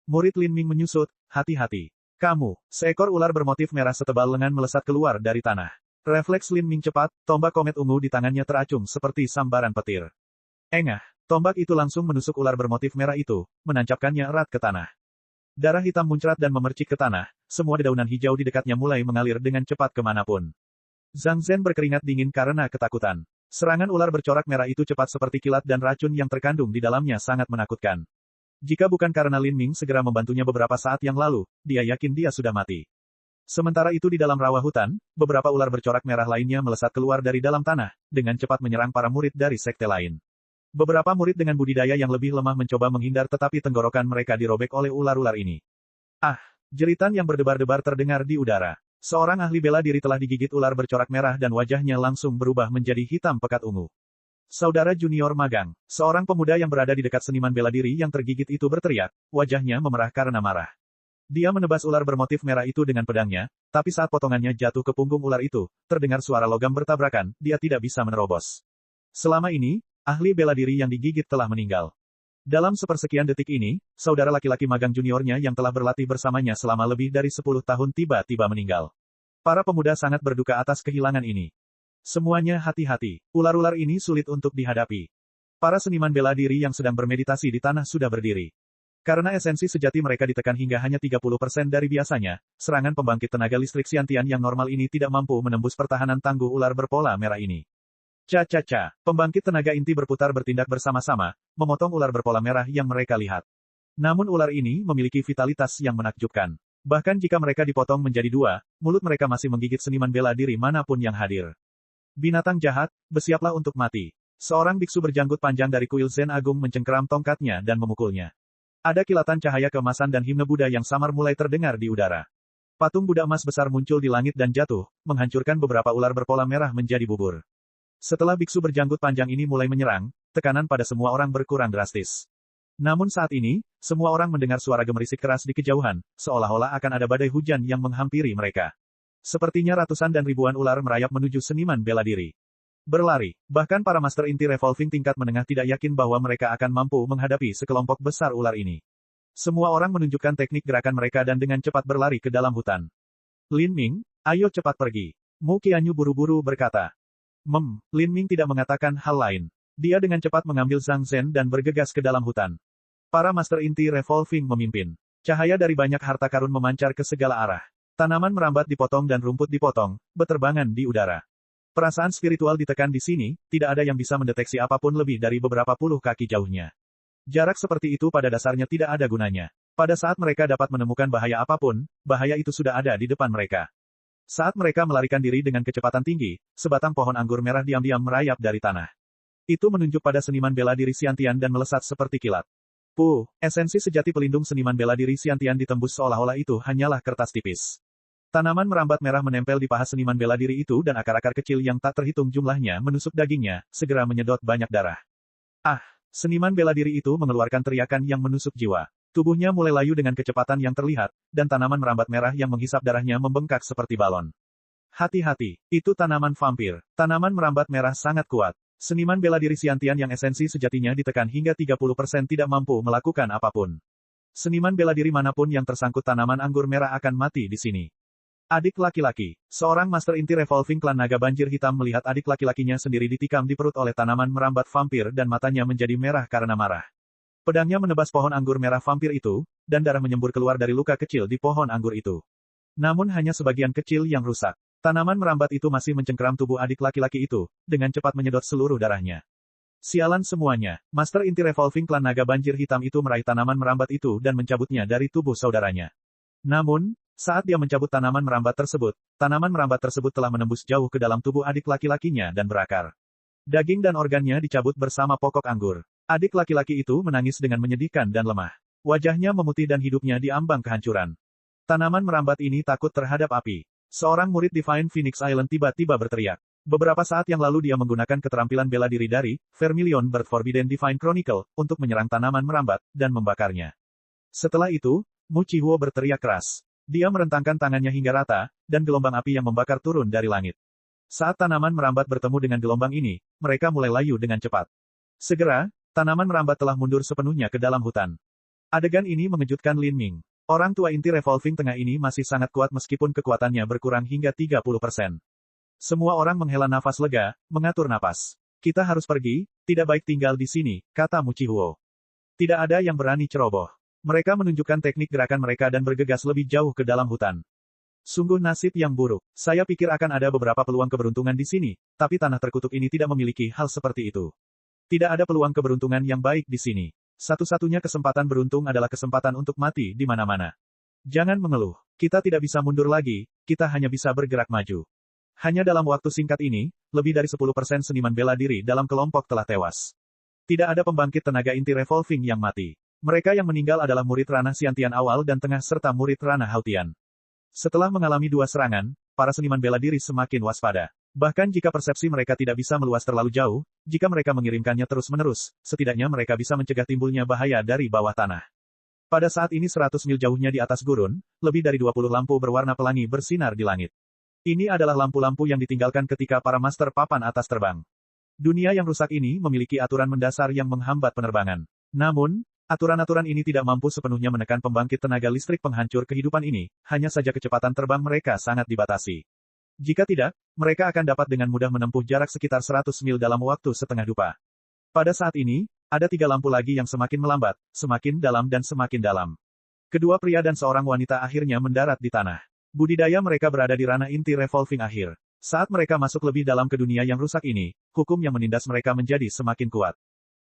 Murid Lin Ming menyusut, hati-hati. Kamu, seekor ular bermotif merah setebal lengan melesat keluar dari tanah. Refleks Lin Ming cepat, tombak komet ungu di tangannya teracung seperti sambaran petir. Engah, tombak itu langsung menusuk ular bermotif merah itu, menancapkannya erat ke tanah. Darah hitam muncrat dan memercik ke tanah, semua dedaunan hijau di dekatnya mulai mengalir dengan cepat kemanapun. Zhang Zhen berkeringat dingin karena ketakutan. Serangan ular bercorak merah itu cepat seperti kilat dan racun yang terkandung di dalamnya sangat menakutkan. Jika bukan karena Lin Ming segera membantunya beberapa saat yang lalu, dia yakin dia sudah mati. Sementara itu di dalam rawa hutan, beberapa ular bercorak merah lainnya melesat keluar dari dalam tanah, dengan cepat menyerang para murid dari sekte lain. Beberapa murid dengan budidaya yang lebih lemah mencoba menghindar tetapi tenggorokan mereka dirobek oleh ular-ular ini. Ah! Jeritan yang berdebar-debar terdengar di udara. Seorang ahli bela diri telah digigit ular bercorak merah dan wajahnya langsung berubah menjadi hitam pekat ungu. Saudara junior magang, seorang pemuda yang berada di dekat seniman bela diri yang tergigit itu berteriak, wajahnya memerah karena marah. Dia menebas ular bermotif merah itu dengan pedangnya, tapi saat potongannya jatuh ke punggung ular itu, terdengar suara logam bertabrakan, dia tidak bisa menerobos. Selama ini, ahli bela diri yang digigit telah meninggal. Dalam sepersekian detik ini, saudara laki-laki magang juniornya yang telah berlatih bersamanya selama lebih dari 10 tahun tiba-tiba meninggal. Para pemuda sangat berduka atas kehilangan ini. Semuanya hati-hati, ular-ular ini sulit untuk dihadapi. Para seniman bela diri yang sedang bermeditasi di tanah sudah berdiri. Karena esensi sejati mereka ditekan hingga hanya 30% dari biasanya, serangan pembangkit tenaga listrik Xiantian yang normal ini tidak mampu menembus pertahanan tangguh ular berpola merah ini. Ca-ca-ca, pembangkit tenaga inti berputar bertindak bersama-sama, memotong ular berpola merah yang mereka lihat. Namun ular ini memiliki vitalitas yang menakjubkan. Bahkan jika mereka dipotong menjadi dua, mulut mereka masih menggigit seniman bela diri manapun yang hadir. Binatang jahat, bersiaplah untuk mati. Seorang biksu berjanggut panjang dari kuil Zen Agung mencengkeram tongkatnya dan memukulnya. Ada kilatan cahaya keemasan dan himne Buddha yang samar mulai terdengar di udara. Patung Buddha emas besar muncul di langit dan jatuh, menghancurkan beberapa ular berpola merah menjadi bubur. Setelah biksu berjanggut panjang ini mulai menyerang, tekanan pada semua orang berkurang drastis. Namun saat ini, semua orang mendengar suara gemerisik keras di kejauhan, seolah-olah akan ada badai hujan yang menghampiri mereka. Sepertinya ratusan dan ribuan ular merayap menuju seniman bela diri. Berlari, bahkan para master inti revolving tingkat menengah tidak yakin bahwa mereka akan mampu menghadapi sekelompok besar ular ini. Semua orang menunjukkan teknik gerakan mereka dan dengan cepat berlari ke dalam hutan. Lin Ming, ayo cepat pergi. Mu Qianyu buru-buru berkata. Lin Ming tidak mengatakan hal lain. Dia dengan cepat mengambil Zhang Zhen dan bergegas ke dalam hutan. Para master inti revolving memimpin. Cahaya dari banyak harta karun memancar ke segala arah. Tanaman merambat dipotong dan rumput dipotong, beterbangan di udara. Perasaan spiritual ditekan di sini, tidak ada yang bisa mendeteksi apapun lebih dari beberapa puluh kaki jauhnya. Jarak seperti itu pada dasarnya tidak ada gunanya. Pada saat mereka dapat menemukan bahaya apapun, bahaya itu sudah ada di depan mereka. Saat mereka melarikan diri dengan kecepatan tinggi, sebatang pohon anggur merah diam-diam merayap dari tanah. Itu menunjuk pada seniman bela diri Xiantian dan melesat seperti kilat. Esensi sejati pelindung seniman bela diri Xiantian ditembus seolah-olah itu hanyalah kertas tipis. Tanaman merambat merah menempel di paha seniman bela diri itu dan akar-akar kecil yang tak terhitung jumlahnya menusuk dagingnya, segera menyedot banyak darah. Seniman bela diri itu mengeluarkan teriakan yang menusuk jiwa. Tubuhnya mulai layu dengan kecepatan yang terlihat, dan tanaman merambat merah yang menghisap darahnya membengkak seperti balon. Hati-hati, itu tanaman vampir. Tanaman merambat merah sangat kuat. Seniman bela diri Xiantian yang esensi sejatinya ditekan hingga 30% tidak mampu melakukan apapun. Seniman bela diri manapun yang tersangkut tanaman anggur merah akan mati di sini. Adik laki-laki, seorang master inti revolving klan naga banjir hitam melihat adik laki-lakinya sendiri ditikam di perut oleh tanaman merambat vampir dan matanya menjadi merah karena marah. Pedangnya menebas pohon anggur merah vampir itu, dan darah menyembur keluar dari luka kecil di pohon anggur itu. Namun hanya sebagian kecil yang rusak. Tanaman merambat itu masih mencengkeram tubuh adik laki-laki itu, dengan cepat menyedot seluruh darahnya. Sialan semuanya, Master inti revolving klan naga banjir hitam itu meraih tanaman merambat itu dan mencabutnya dari tubuh saudaranya. Namun, saat dia mencabut tanaman merambat tersebut telah menembus jauh ke dalam tubuh adik laki-lakinya dan berakar. Daging dan organnya dicabut bersama pokok anggur. Adik laki-laki itu menangis dengan menyedihkan dan lemah. Wajahnya memutih dan hidupnya diambang kehancuran. Tanaman merambat ini takut terhadap api. Seorang murid Divine Phoenix Island tiba-tiba berteriak. Beberapa saat yang lalu dia menggunakan keterampilan bela diri dari Vermilion Bird Forbidden Divine Chronicle untuk menyerang tanaman merambat dan membakarnya. Setelah itu, Mu Chihuo berteriak keras. Dia merentangkan tangannya hingga rata, dan gelombang api yang membakar turun dari langit. Saat tanaman merambat bertemu dengan gelombang ini, mereka mulai layu dengan cepat. Segera, tanaman merambat telah mundur sepenuhnya ke dalam hutan. Adegan ini mengejutkan Lin Ming. Orang tua inti revolving tengah ini masih sangat kuat meskipun kekuatannya berkurang hingga 30%. Semua orang menghela nafas lega, mengatur napas. Kita harus pergi, tidak baik tinggal di sini, kata Mu Chihuo. Tidak ada yang berani ceroboh. Mereka menunjukkan teknik gerakan mereka dan bergegas lebih jauh ke dalam hutan. Sungguh nasib yang buruk. Saya pikir akan ada beberapa peluang keberuntungan di sini, tapi tanah terkutuk ini tidak memiliki hal seperti itu. Tidak ada peluang keberuntungan yang baik di sini. Satu-satunya kesempatan beruntung adalah kesempatan untuk mati di mana-mana. Jangan mengeluh. Kita tidak bisa mundur lagi, kita hanya bisa bergerak maju. Hanya dalam waktu singkat ini, lebih dari 10% seniman bela diri dalam kelompok telah tewas. Tidak ada pembangkit tenaga inti revolving yang mati. Mereka yang meninggal adalah murid ranah Xiantian awal dan tengah serta murid ranah Hautian. Setelah mengalami 2 serangan, para seniman bela diri semakin waspada. Bahkan jika persepsi mereka tidak bisa meluas terlalu jauh, jika mereka mengirimkannya terus-menerus, setidaknya mereka bisa mencegah timbulnya bahaya dari bawah tanah. Pada saat ini 100 mil jauhnya di atas gurun, lebih dari 20 lampu berwarna pelangi bersinar di langit. Ini adalah lampu-lampu yang ditinggalkan ketika para master papan atas terbang. Dunia yang rusak ini memiliki aturan mendasar yang menghambat penerbangan. Namun, aturan-aturan ini tidak mampu sepenuhnya menekan pembangkit tenaga listrik penghancur kehidupan ini, hanya saja kecepatan terbang mereka sangat dibatasi. Jika tidak, mereka akan dapat dengan mudah menempuh jarak sekitar 100 mil dalam waktu setengah dupa. Pada saat ini, ada 3 lampu lagi yang semakin melambat, semakin dalam dan semakin dalam. Kedua pria dan seorang wanita akhirnya mendarat di tanah. Budidaya mereka berada di ranah inti revolving akhir. Saat mereka masuk lebih dalam ke dunia yang rusak ini, hukum yang menindas mereka menjadi semakin kuat.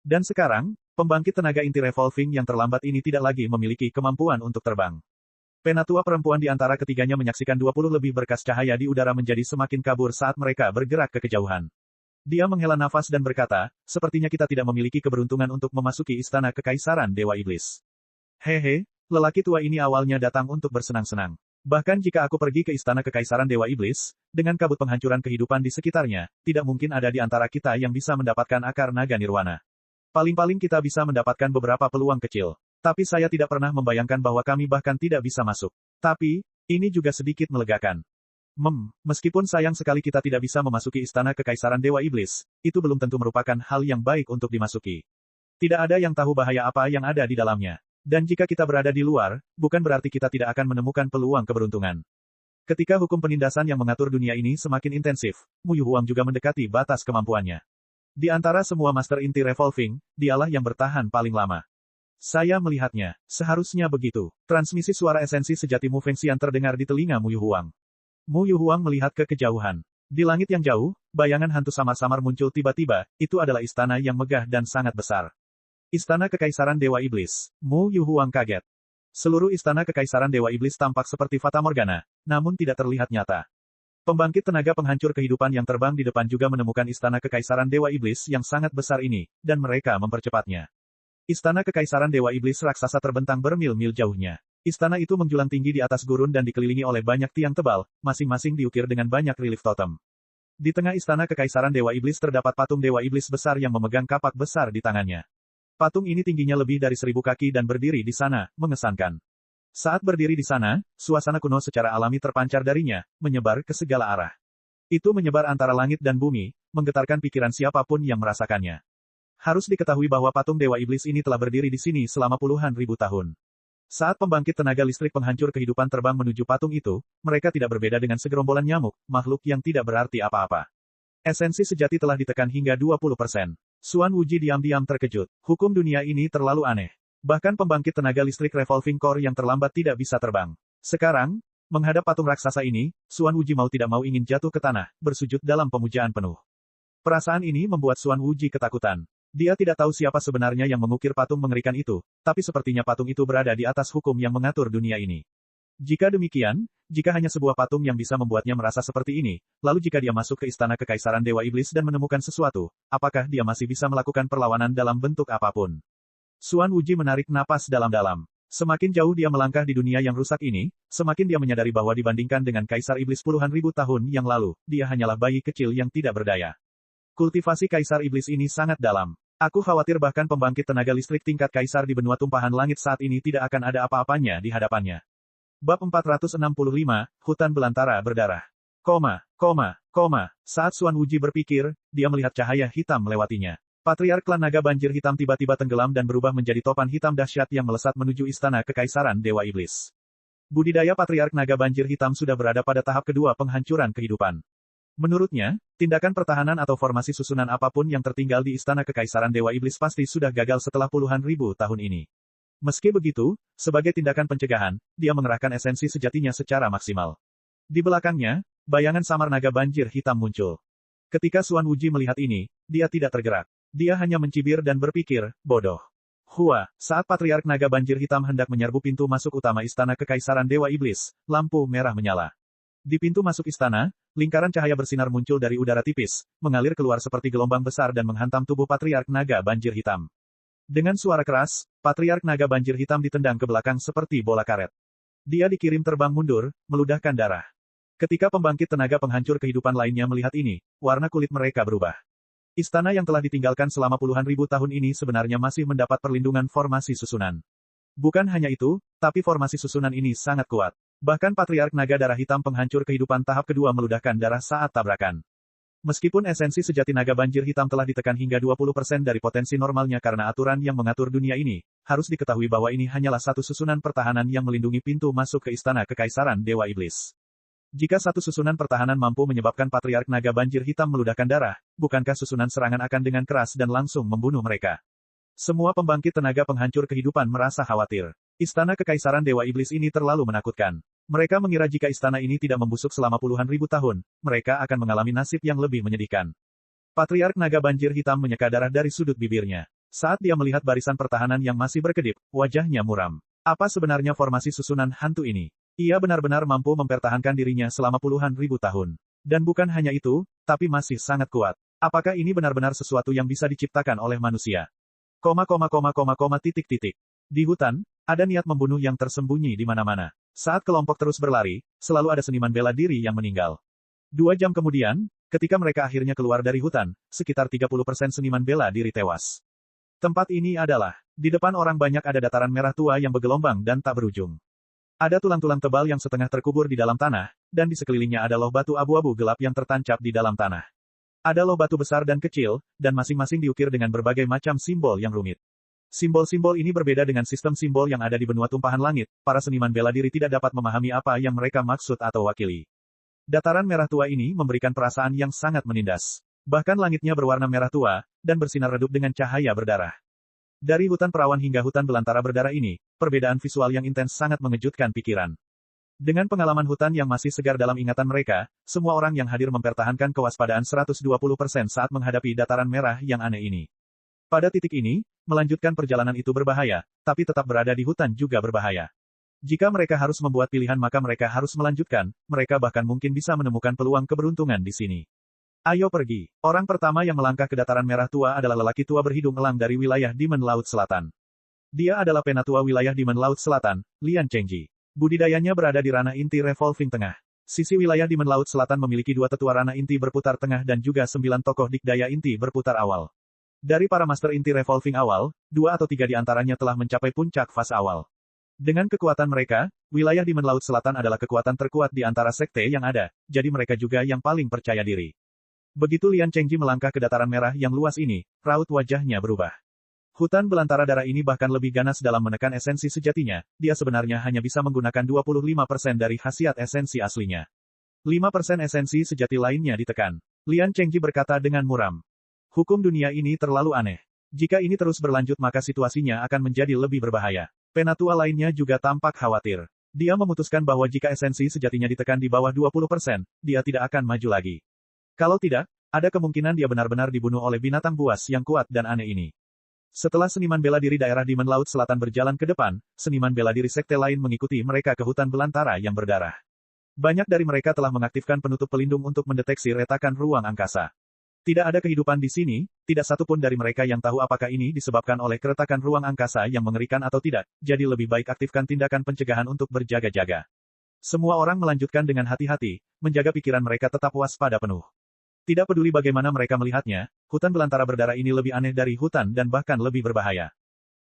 Dan sekarang, pembangkit tenaga inti revolving yang terlambat ini tidak lagi memiliki kemampuan untuk terbang. Penatua perempuan di antara ketiganya menyaksikan 20 lebih berkas cahaya di udara menjadi semakin kabur saat mereka bergerak ke kejauhan. Dia menghela nafas dan berkata, sepertinya kita tidak memiliki keberuntungan untuk memasuki istana kekaisaran Dewa Iblis. Hehe, lelaki tua ini awalnya datang untuk bersenang-senang. Bahkan jika aku pergi ke istana kekaisaran Dewa Iblis, dengan kabut penghancuran kehidupan di sekitarnya, tidak mungkin ada di antara kita yang bisa mendapatkan akar naga nirwana. Paling-paling kita bisa mendapatkan beberapa peluang kecil. Tapi saya tidak pernah membayangkan bahwa kami bahkan tidak bisa masuk. Tapi, ini juga sedikit melegakan. Meskipun sayang sekali kita tidak bisa memasuki istana kekaisaran Dewa Iblis, itu belum tentu merupakan hal yang baik untuk dimasuki. Tidak ada yang tahu bahaya apa yang ada di dalamnya. Dan jika kita berada di luar, bukan berarti kita tidak akan menemukan peluang keberuntungan. Ketika hukum penindasan yang mengatur dunia ini semakin intensif, Mu Yuhuang juga mendekati batas kemampuannya. Di antara semua master inti revolving, dialah yang bertahan paling lama. Saya melihatnya, seharusnya begitu. Transmisi suara esensi sejati Mu Fengxian terdengar di telinga Mu Yuhuang. Mu Yuhuang melihat ke kejauhan. Di langit yang jauh, bayangan hantu samar-samar muncul tiba-tiba, itu adalah istana yang megah dan sangat besar. Istana Kekaisaran Dewa Iblis. Mu Yuhuang kaget. Seluruh istana Kekaisaran Dewa Iblis tampak seperti fata morgana, namun tidak terlihat nyata. Pembangkit tenaga penghancur kehidupan yang terbang di depan juga menemukan istana Kekaisaran Dewa Iblis yang sangat besar ini, dan mereka mempercepatnya. Istana Kekaisaran Dewa Iblis raksasa terbentang bermil-mil jauhnya. Istana itu menjulang tinggi di atas gurun dan dikelilingi oleh banyak tiang tebal, masing-masing diukir dengan banyak relief totem. Di tengah istana Kekaisaran Dewa Iblis terdapat patung Dewa Iblis besar yang memegang kapak besar di tangannya. Patung ini tingginya lebih dari 1000 kaki dan berdiri di sana, mengesankan. Saat berdiri di sana, suasana kuno secara alami terpancar darinya, menyebar ke segala arah. Itu menyebar antara langit dan bumi, menggetarkan pikiran siapapun yang merasakannya. Harus diketahui bahwa patung Dewa Iblis ini telah berdiri di sini selama puluhan ribu tahun. Saat pembangkit tenaga listrik penghancur kehidupan terbang menuju patung itu, mereka tidak berbeda dengan segerombolan nyamuk, makhluk yang tidak berarti apa-apa. Esensi sejati telah ditekan hingga 20%. Xuan Wuji diam-diam terkejut. Hukum dunia ini terlalu aneh. Bahkan pembangkit tenaga listrik revolving core yang terlambat tidak bisa terbang. Sekarang, menghadap patung raksasa ini, Xuan Wuji mau tidak mau ingin jatuh ke tanah, bersujud dalam pemujaan penuh. Perasaan ini membuat Xuan Wuji ketakutan. Dia tidak tahu siapa sebenarnya yang mengukir patung mengerikan itu, tapi sepertinya patung itu berada di atas hukum yang mengatur dunia ini. Jika demikian, jika hanya sebuah patung yang bisa membuatnya merasa seperti ini, lalu jika dia masuk ke istana kekaisaran Dewa Iblis dan menemukan sesuatu, apakah dia masih bisa melakukan perlawanan dalam bentuk apapun? Xuan Wuji menarik napas dalam-dalam. Semakin jauh dia melangkah di dunia yang rusak ini, semakin dia menyadari bahwa dibandingkan dengan Kaisar Iblis puluhan ribu tahun yang lalu, dia hanyalah bayi kecil yang tidak berdaya. Kultivasi Kaisar Iblis ini sangat dalam. Aku khawatir bahkan pembangkit tenaga listrik tingkat Kaisar di benua tumpahan langit saat ini tidak akan ada apa-apanya di hadapannya. Bab 465, Hutan Belantara Berdarah. Saat Xuan Wuji berpikir, dia melihat cahaya hitam melewatinya. Patriark klan naga banjir hitam tiba-tiba tenggelam dan berubah menjadi topan hitam dahsyat yang melesat menuju istana kekaisaran Dewa Iblis. Budidaya Patriark naga banjir hitam sudah berada pada tahap kedua penghancuran kehidupan. Menurutnya, tindakan pertahanan atau formasi susunan apapun yang tertinggal di istana kekaisaran Dewa Iblis pasti sudah gagal setelah puluhan ribu tahun ini. Meski begitu, sebagai tindakan pencegahan, dia mengerahkan esensi sejatinya secara maksimal. Di belakangnya, bayangan samar naga banjir hitam muncul. Ketika Xuan Wuji melihat ini, dia tidak tergerak. Dia hanya mencibir dan berpikir, bodoh. Saat Patriark naga banjir hitam hendak menyerbu pintu masuk utama istana kekaisaran Dewa Iblis, lampu merah menyala. Di pintu masuk istana, lingkaran cahaya bersinar muncul dari udara tipis, mengalir keluar seperti gelombang besar dan menghantam tubuh Patriark Naga Banjir Hitam. Dengan suara keras, Patriark Naga Banjir Hitam ditendang ke belakang seperti bola karet. Dia dikirim terbang mundur, meludahkan darah. Ketika pembangkit tenaga penghancur kehidupan lainnya melihat ini, warna kulit mereka berubah. Istana yang telah ditinggalkan selama puluhan ribu tahun ini sebenarnya masih mendapat perlindungan formasi susunan. Bukan hanya itu, tapi formasi susunan ini sangat kuat. Bahkan Patriark Naga Darah Hitam penghancur kehidupan tahap kedua meludahkan darah saat tabrakan. Meskipun esensi sejati naga banjir hitam telah ditekan hingga 20% dari potensi normalnya karena aturan yang mengatur dunia ini, harus diketahui bahwa ini hanyalah satu susunan pertahanan yang melindungi pintu masuk ke istana kekaisaran Dewa Iblis. Jika satu susunan pertahanan mampu menyebabkan Patriark Naga Banjir Hitam meludahkan darah, bukankah susunan serangan akan dengan keras dan langsung membunuh mereka? Semua pembangkit tenaga penghancur kehidupan merasa khawatir. Istana Kekaisaran Dewa Iblis ini terlalu menakutkan. Mereka mengira jika istana ini tidak membusuk selama puluhan ribu tahun, mereka akan mengalami nasib yang lebih menyedihkan. Patriark Naga Banjir Hitam menyeka darah dari sudut bibirnya. Saat dia melihat barisan pertahanan yang masih berkedip, wajahnya muram. Apa sebenarnya formasi susunan hantu ini? Ia benar-benar mampu mempertahankan dirinya selama puluhan ribu tahun. Dan bukan hanya itu, tapi masih sangat kuat. Apakah ini benar-benar sesuatu yang bisa diciptakan oleh manusia? Di hutan, ada niat membunuh yang tersembunyi di mana-mana. Saat kelompok terus berlari, selalu ada seniman bela diri yang meninggal. 2 jam kemudian, ketika mereka akhirnya keluar dari hutan, sekitar 30% seniman bela diri tewas. Tempat ini adalah, di depan orang banyak ada dataran merah tua yang bergelombang dan tak berujung. Ada tulang-tulang tebal yang setengah terkubur di dalam tanah, dan di sekelilingnya ada loh batu abu-abu gelap yang tertancap di dalam tanah. Ada loh batu besar dan kecil, dan masing-masing diukir dengan berbagai macam simbol yang rumit. Simbol-simbol ini berbeda dengan sistem simbol yang ada di benua tumpahan langit, para seniman bela diri tidak dapat memahami apa yang mereka maksud atau wakili. Dataran merah tua ini memberikan perasaan yang sangat menindas. Bahkan langitnya berwarna merah tua, dan bersinar redup dengan cahaya berdarah. Dari hutan perawan hingga hutan belantara berdarah ini, perbedaan visual yang intens sangat mengejutkan pikiran. Dengan pengalaman hutan yang masih segar dalam ingatan mereka, semua orang yang hadir mempertahankan kewaspadaan 120% saat menghadapi dataran merah yang aneh ini. Pada titik ini, melanjutkan perjalanan itu berbahaya, tapi tetap berada di hutan juga berbahaya. Jika mereka harus membuat pilihan maka mereka harus melanjutkan, mereka bahkan mungkin bisa menemukan peluang keberuntungan di sini. Ayo pergi. Orang pertama yang melangkah ke dataran merah tua adalah lelaki tua berhidung elang dari wilayah Demon Laut Selatan. Dia adalah penatua wilayah Demon Laut Selatan, Lian Chengji. Budidayanya berada di ranah inti revolving tengah. Sisi wilayah Demon Laut Selatan memiliki 2 tetua ranah inti berputar tengah dan juga 9 tokoh dikdaya inti berputar awal. Dari para master inti revolving awal, 2 atau 3 di antaranya telah mencapai puncak fase awal. Dengan kekuatan mereka, wilayah Demon Laut Selatan adalah kekuatan terkuat di antara sekte yang ada, jadi mereka juga yang paling percaya diri. Begitu Lian Chengji melangkah ke dataran merah yang luas ini, raut wajahnya berubah. Hutan belantara darah ini bahkan lebih ganas dalam menekan esensi sejatinya, dia sebenarnya hanya bisa menggunakan 25% dari khasiat esensi aslinya. 5% esensi sejati lainnya ditekan. Lian Chengji berkata dengan muram. Hukum dunia ini terlalu aneh. Jika ini terus berlanjut maka situasinya akan menjadi lebih berbahaya. Penatua lainnya juga tampak khawatir. Dia memutuskan bahwa jika esensi sejatinya ditekan di bawah 20%, dia tidak akan maju lagi. Kalau tidak, ada kemungkinan dia benar-benar dibunuh oleh binatang buas yang kuat dan aneh ini. Setelah seniman bela diri daerah Demon Laut Selatan berjalan ke depan, seniman bela diri sekte lain mengikuti mereka ke hutan belantara yang berdarah. Banyak dari mereka telah mengaktifkan penutup pelindung untuk mendeteksi retakan ruang angkasa. Tidak ada kehidupan di sini, tidak satu pun dari mereka yang tahu apakah ini disebabkan oleh keretakan ruang angkasa yang mengerikan atau tidak, jadi lebih baik aktifkan tindakan pencegahan untuk berjaga-jaga. Semua orang melanjutkan dengan hati-hati, menjaga pikiran mereka tetap waspada penuh. Tidak peduli bagaimana mereka melihatnya, hutan belantara berdarah ini lebih aneh dari hutan dan bahkan lebih berbahaya.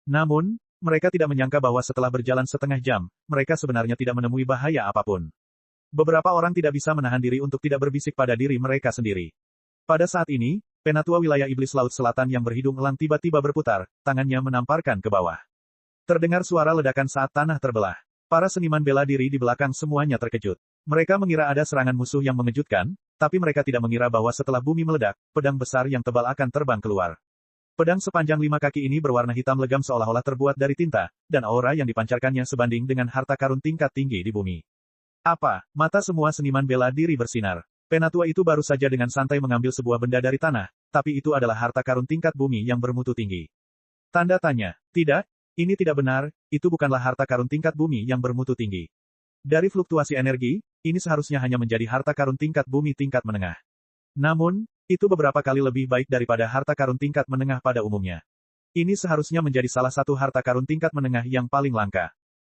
Namun, mereka tidak menyangka bahwa setelah berjalan setengah jam, mereka sebenarnya tidak menemui bahaya apapun. Beberapa orang tidak bisa menahan diri untuk tidak berbisik pada diri mereka sendiri. Pada saat ini, penatua wilayah iblis Laut Selatan yang berhidung elang tiba-tiba berputar, tangannya menamparkan ke bawah. Terdengar suara ledakan saat tanah terbelah. Para seniman bela diri di belakang semuanya terkejut. Mereka mengira ada serangan musuh yang mengejutkan, tapi mereka tidak mengira bahwa setelah bumi meledak, pedang besar yang tebal akan terbang keluar. Pedang sepanjang 5 kaki ini berwarna hitam legam seolah-olah terbuat dari tinta, dan aura yang dipancarkannya sebanding dengan harta karun tingkat tinggi di bumi. Apa? Mata semua seniman bela diri bersinar. Penatua itu baru saja dengan santai mengambil sebuah benda dari tanah, tapi itu adalah harta karun tingkat bumi yang bermutu tinggi. Tanda tanya. Tidak, ini tidak benar, itu bukanlah harta karun tingkat bumi yang bermutu tinggi. Dari fluktuasi energi, ini seharusnya hanya menjadi harta karun tingkat bumi tingkat menengah. Namun, itu beberapa kali lebih baik daripada harta karun tingkat menengah pada umumnya. Ini seharusnya menjadi salah satu harta karun tingkat menengah yang paling langka.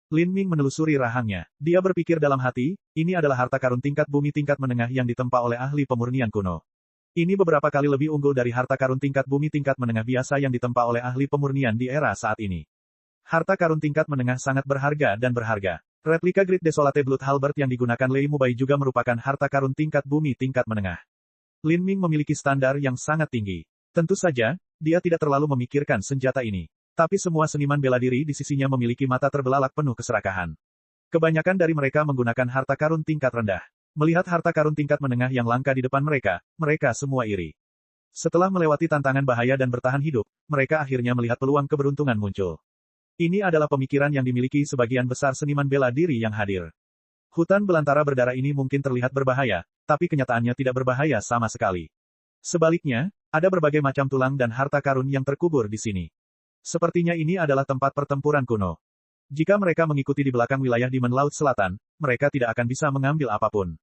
Lin Ming menelusuri rahangnya. Dia berpikir dalam hati, ini adalah harta karun tingkat bumi tingkat menengah yang ditempa oleh ahli pemurnian kuno. Ini beberapa kali lebih unggul dari harta karun tingkat bumi tingkat menengah biasa yang ditempa oleh ahli pemurnian di era saat ini. Harta karun tingkat menengah sangat berharga dan berharga. Replika Great Desolate Blood Halberd yang digunakan Lei Mubai juga merupakan harta karun tingkat bumi tingkat menengah. Lin Ming memiliki standar yang sangat tinggi. Tentu saja, dia tidak terlalu memikirkan senjata ini. Tapi semua seniman bela diri di sisinya memiliki mata terbelalak penuh keserakahan. Kebanyakan dari mereka menggunakan harta karun tingkat rendah. Melihat harta karun tingkat menengah yang langka di depan mereka, mereka semua iri. Setelah melewati tantangan bahaya dan bertahan hidup, mereka akhirnya melihat peluang keberuntungan muncul. Ini adalah pemikiran yang dimiliki sebagian besar seniman bela diri yang hadir. Hutan belantara berdarah ini mungkin terlihat berbahaya, tapi kenyataannya tidak berbahaya sama sekali. Sebaliknya, ada berbagai macam tulang dan harta karun yang terkubur di sini. Sepertinya ini adalah tempat pertempuran kuno. Jika mereka mengikuti di belakang wilayah Demon Laut Selatan, mereka tidak akan bisa mengambil apapun.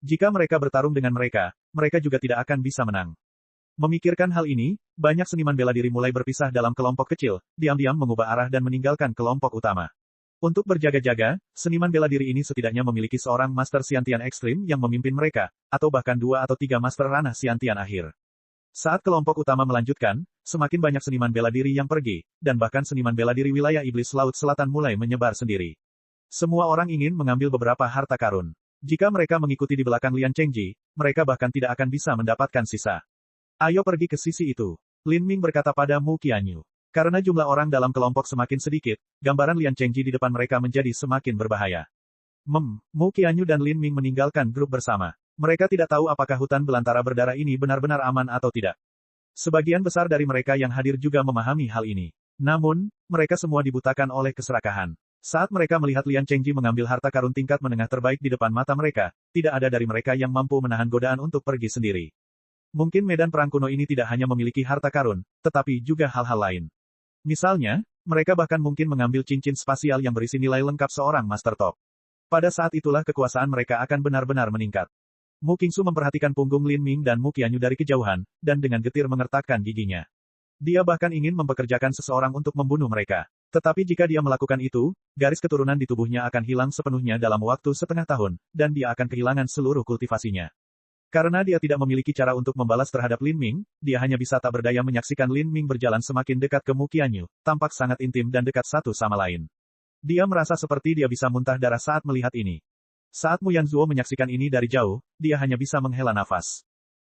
Jika mereka bertarung dengan mereka, mereka juga tidak akan bisa menang. Memikirkan hal ini, banyak seniman bela diri mulai berpisah dalam kelompok kecil, diam-diam mengubah arah dan meninggalkan kelompok utama. Untuk berjaga-jaga, seniman bela diri ini setidaknya memiliki seorang Master Xiantian ekstrim yang memimpin mereka, atau bahkan 2 atau 3 Master Ranah Xiantian akhir. Saat kelompok utama melanjutkan, semakin banyak seniman bela diri yang pergi, dan bahkan seniman bela diri wilayah Iblis Laut Selatan mulai menyebar sendiri. Semua orang ingin mengambil beberapa harta karun. Jika mereka mengikuti di belakang Lian Chengji, mereka bahkan tidak akan bisa mendapatkan sisa. Ayo pergi ke sisi itu. Lin Ming berkata pada Mu Qianyu. Karena jumlah orang dalam kelompok semakin sedikit, gambaran Lian Chengji di depan mereka menjadi semakin berbahaya. Mu Qianyu dan Lin Ming meninggalkan grup bersama. Mereka tidak tahu apakah hutan belantara berdarah ini benar-benar aman atau tidak. Sebagian besar dari mereka yang hadir juga memahami hal ini. Namun, mereka semua dibutakan oleh keserakahan. Saat mereka melihat Lian Chengji mengambil harta karun tingkat menengah terbaik di depan mata mereka, tidak ada dari mereka yang mampu menahan godaan untuk pergi sendiri. Mungkin medan perang kuno ini tidak hanya memiliki harta karun, tetapi juga hal-hal lain. Misalnya, mereka bahkan mungkin mengambil cincin spasial yang berisi nilai lengkap seorang Master Top. Pada saat itulah kekuasaan mereka akan benar-benar meningkat. Mu Qingsu memperhatikan punggung Lin Ming dan Mu Qianyu dari kejauhan, dan dengan getir mengertakkan giginya. Dia bahkan ingin mempekerjakan seseorang untuk membunuh mereka. Tetapi jika dia melakukan itu, garis keturunan di tubuhnya akan hilang sepenuhnya dalam waktu setengah tahun, dan dia akan kehilangan seluruh kultivasinya. Karena dia tidak memiliki cara untuk membalas terhadap Lin Ming, dia hanya bisa tak berdaya menyaksikan Lin Ming berjalan semakin dekat ke Mu Qianyu, tampak sangat intim dan dekat satu sama lain. Dia merasa seperti dia bisa muntah darah saat melihat ini. Saat Mu Yanzuo menyaksikan ini dari jauh, dia hanya bisa menghela nafas.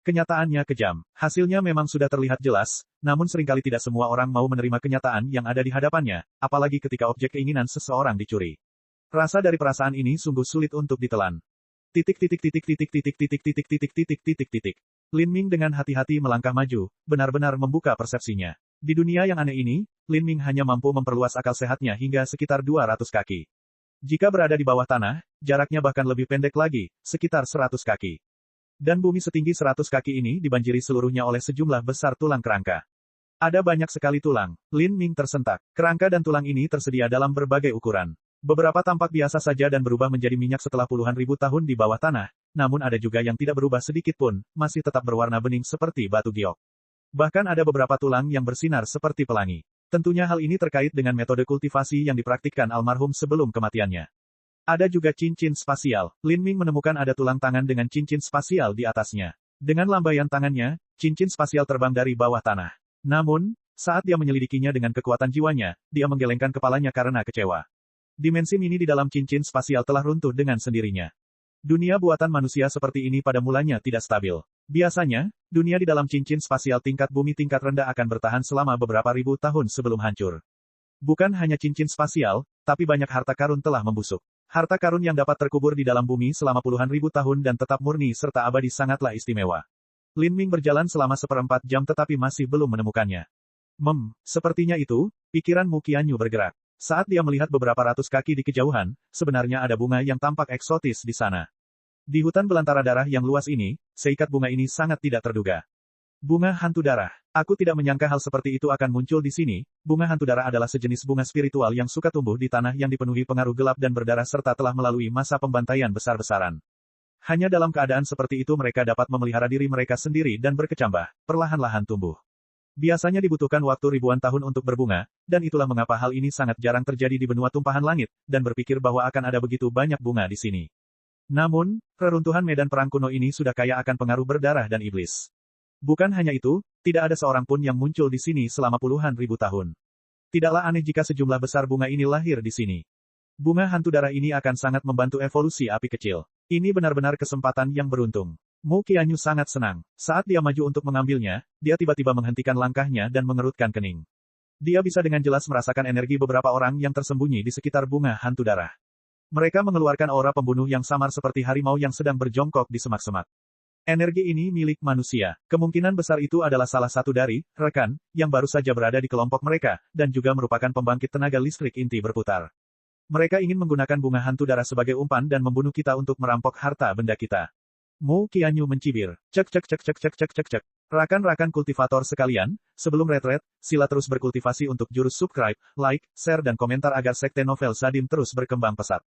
Kenyataannya kejam. Hasilnya memang sudah terlihat jelas, namun seringkali tidak semua orang mau menerima kenyataan yang ada di hadapannya, apalagi ketika objek keinginan seseorang dicuri. Rasa dari perasaan ini sungguh sulit untuk ditelan. Lin Ming dengan hati-hati melangkah maju, benar-benar membuka persepsinya. Di dunia yang aneh ini, Lin Ming hanya mampu memperluas akal sehatnya hingga sekitar 200 kaki. Jika berada di bawah tanah, jaraknya bahkan lebih pendek lagi, sekitar 100 kaki. Dan bumi setinggi 100 kaki ini dibanjiri seluruhnya oleh sejumlah besar tulang kerangka. Ada banyak sekali tulang. Lin Ming tersentak. Kerangka dan tulang ini tersedia dalam berbagai ukuran. Beberapa tampak biasa saja dan berubah menjadi minyak setelah puluhan ribu tahun di bawah tanah, namun ada juga yang tidak berubah sedikit pun, masih tetap berwarna bening seperti batu giok. Bahkan ada beberapa tulang yang bersinar seperti pelangi. Tentunya hal ini terkait dengan metode kultivasi yang dipraktikkan almarhum sebelum kematiannya. Ada juga cincin spasial. Lin Ming menemukan ada tulang tangan dengan cincin spasial di atasnya. Dengan lambaian tangannya, cincin spasial terbang dari bawah tanah. Namun, saat dia menyelidikinya dengan kekuatan jiwanya, dia menggelengkan kepalanya karena kecewa. Dimensi mini di dalam cincin spasial telah runtuh dengan sendirinya. Dunia buatan manusia seperti ini pada mulanya tidak stabil. Biasanya, dunia di dalam cincin spasial tingkat bumi tingkat rendah akan bertahan selama beberapa ribu tahun sebelum hancur. Bukan hanya cincin spasial, tapi banyak harta karun telah membusuk. Harta karun yang dapat terkubur di dalam bumi selama puluhan ribu tahun dan tetap murni serta abadi sangatlah istimewa. Lin Ming berjalan selama 1/4 jam tetapi masih belum menemukannya. Sepertinya itu, pikiran Mu Qianyu bergerak. Saat dia melihat beberapa ratus kaki di kejauhan, sebenarnya ada bunga yang tampak eksotis di sana. Di hutan belantara darah yang luas ini, seikat bunga ini sangat tidak terduga. Bunga hantu darah. Aku tidak menyangka hal seperti itu akan muncul di sini. Bunga hantu darah adalah sejenis bunga spiritual yang suka tumbuh di tanah yang dipenuhi pengaruh gelap dan berdarah serta telah melalui masa pembantaian besar-besaran. Hanya dalam keadaan seperti itu mereka dapat memelihara diri mereka sendiri dan berkecambah, perlahan-lahan tumbuh. Biasanya dibutuhkan waktu ribuan tahun untuk berbunga, dan itulah mengapa hal ini sangat jarang terjadi di benua tumpahan langit, dan berpikir bahwa akan ada begitu banyak bunga di sini. Namun, reruntuhan medan perang kuno ini sudah kaya akan pengaruh berdarah dan iblis. Bukan hanya itu, tidak ada seorang pun yang muncul di sini selama puluhan ribu tahun. Tidaklah aneh jika sejumlah besar bunga ini lahir di sini. Bunga hantu darah ini akan sangat membantu evolusi api kecil. Ini benar-benar kesempatan yang beruntung. Mu Qianyu sangat senang. Saat dia maju untuk mengambilnya, dia tiba-tiba menghentikan langkahnya dan mengerutkan kening. Dia bisa dengan jelas merasakan energi beberapa orang yang tersembunyi di sekitar bunga hantu darah. Mereka mengeluarkan aura pembunuh yang samar seperti harimau yang sedang berjongkok di semak-semak. Energi ini milik manusia. Kemungkinan besar itu adalah salah satu dari rekan yang baru saja berada di kelompok mereka, dan juga merupakan pembangkit tenaga listrik inti berputar. Mereka ingin menggunakan bunga hantu darah sebagai umpan dan membunuh kita untuk merampok harta benda kita. Mu Qianyu mencibir. Cek cek cek cek cek cek cek cek. Rakan-rakan kultivator sekalian, sebelum retret, sila terus berkultivasi untuk jurus subscribe, like, share dan komentar agar sekte novel Sadim terus berkembang pesat.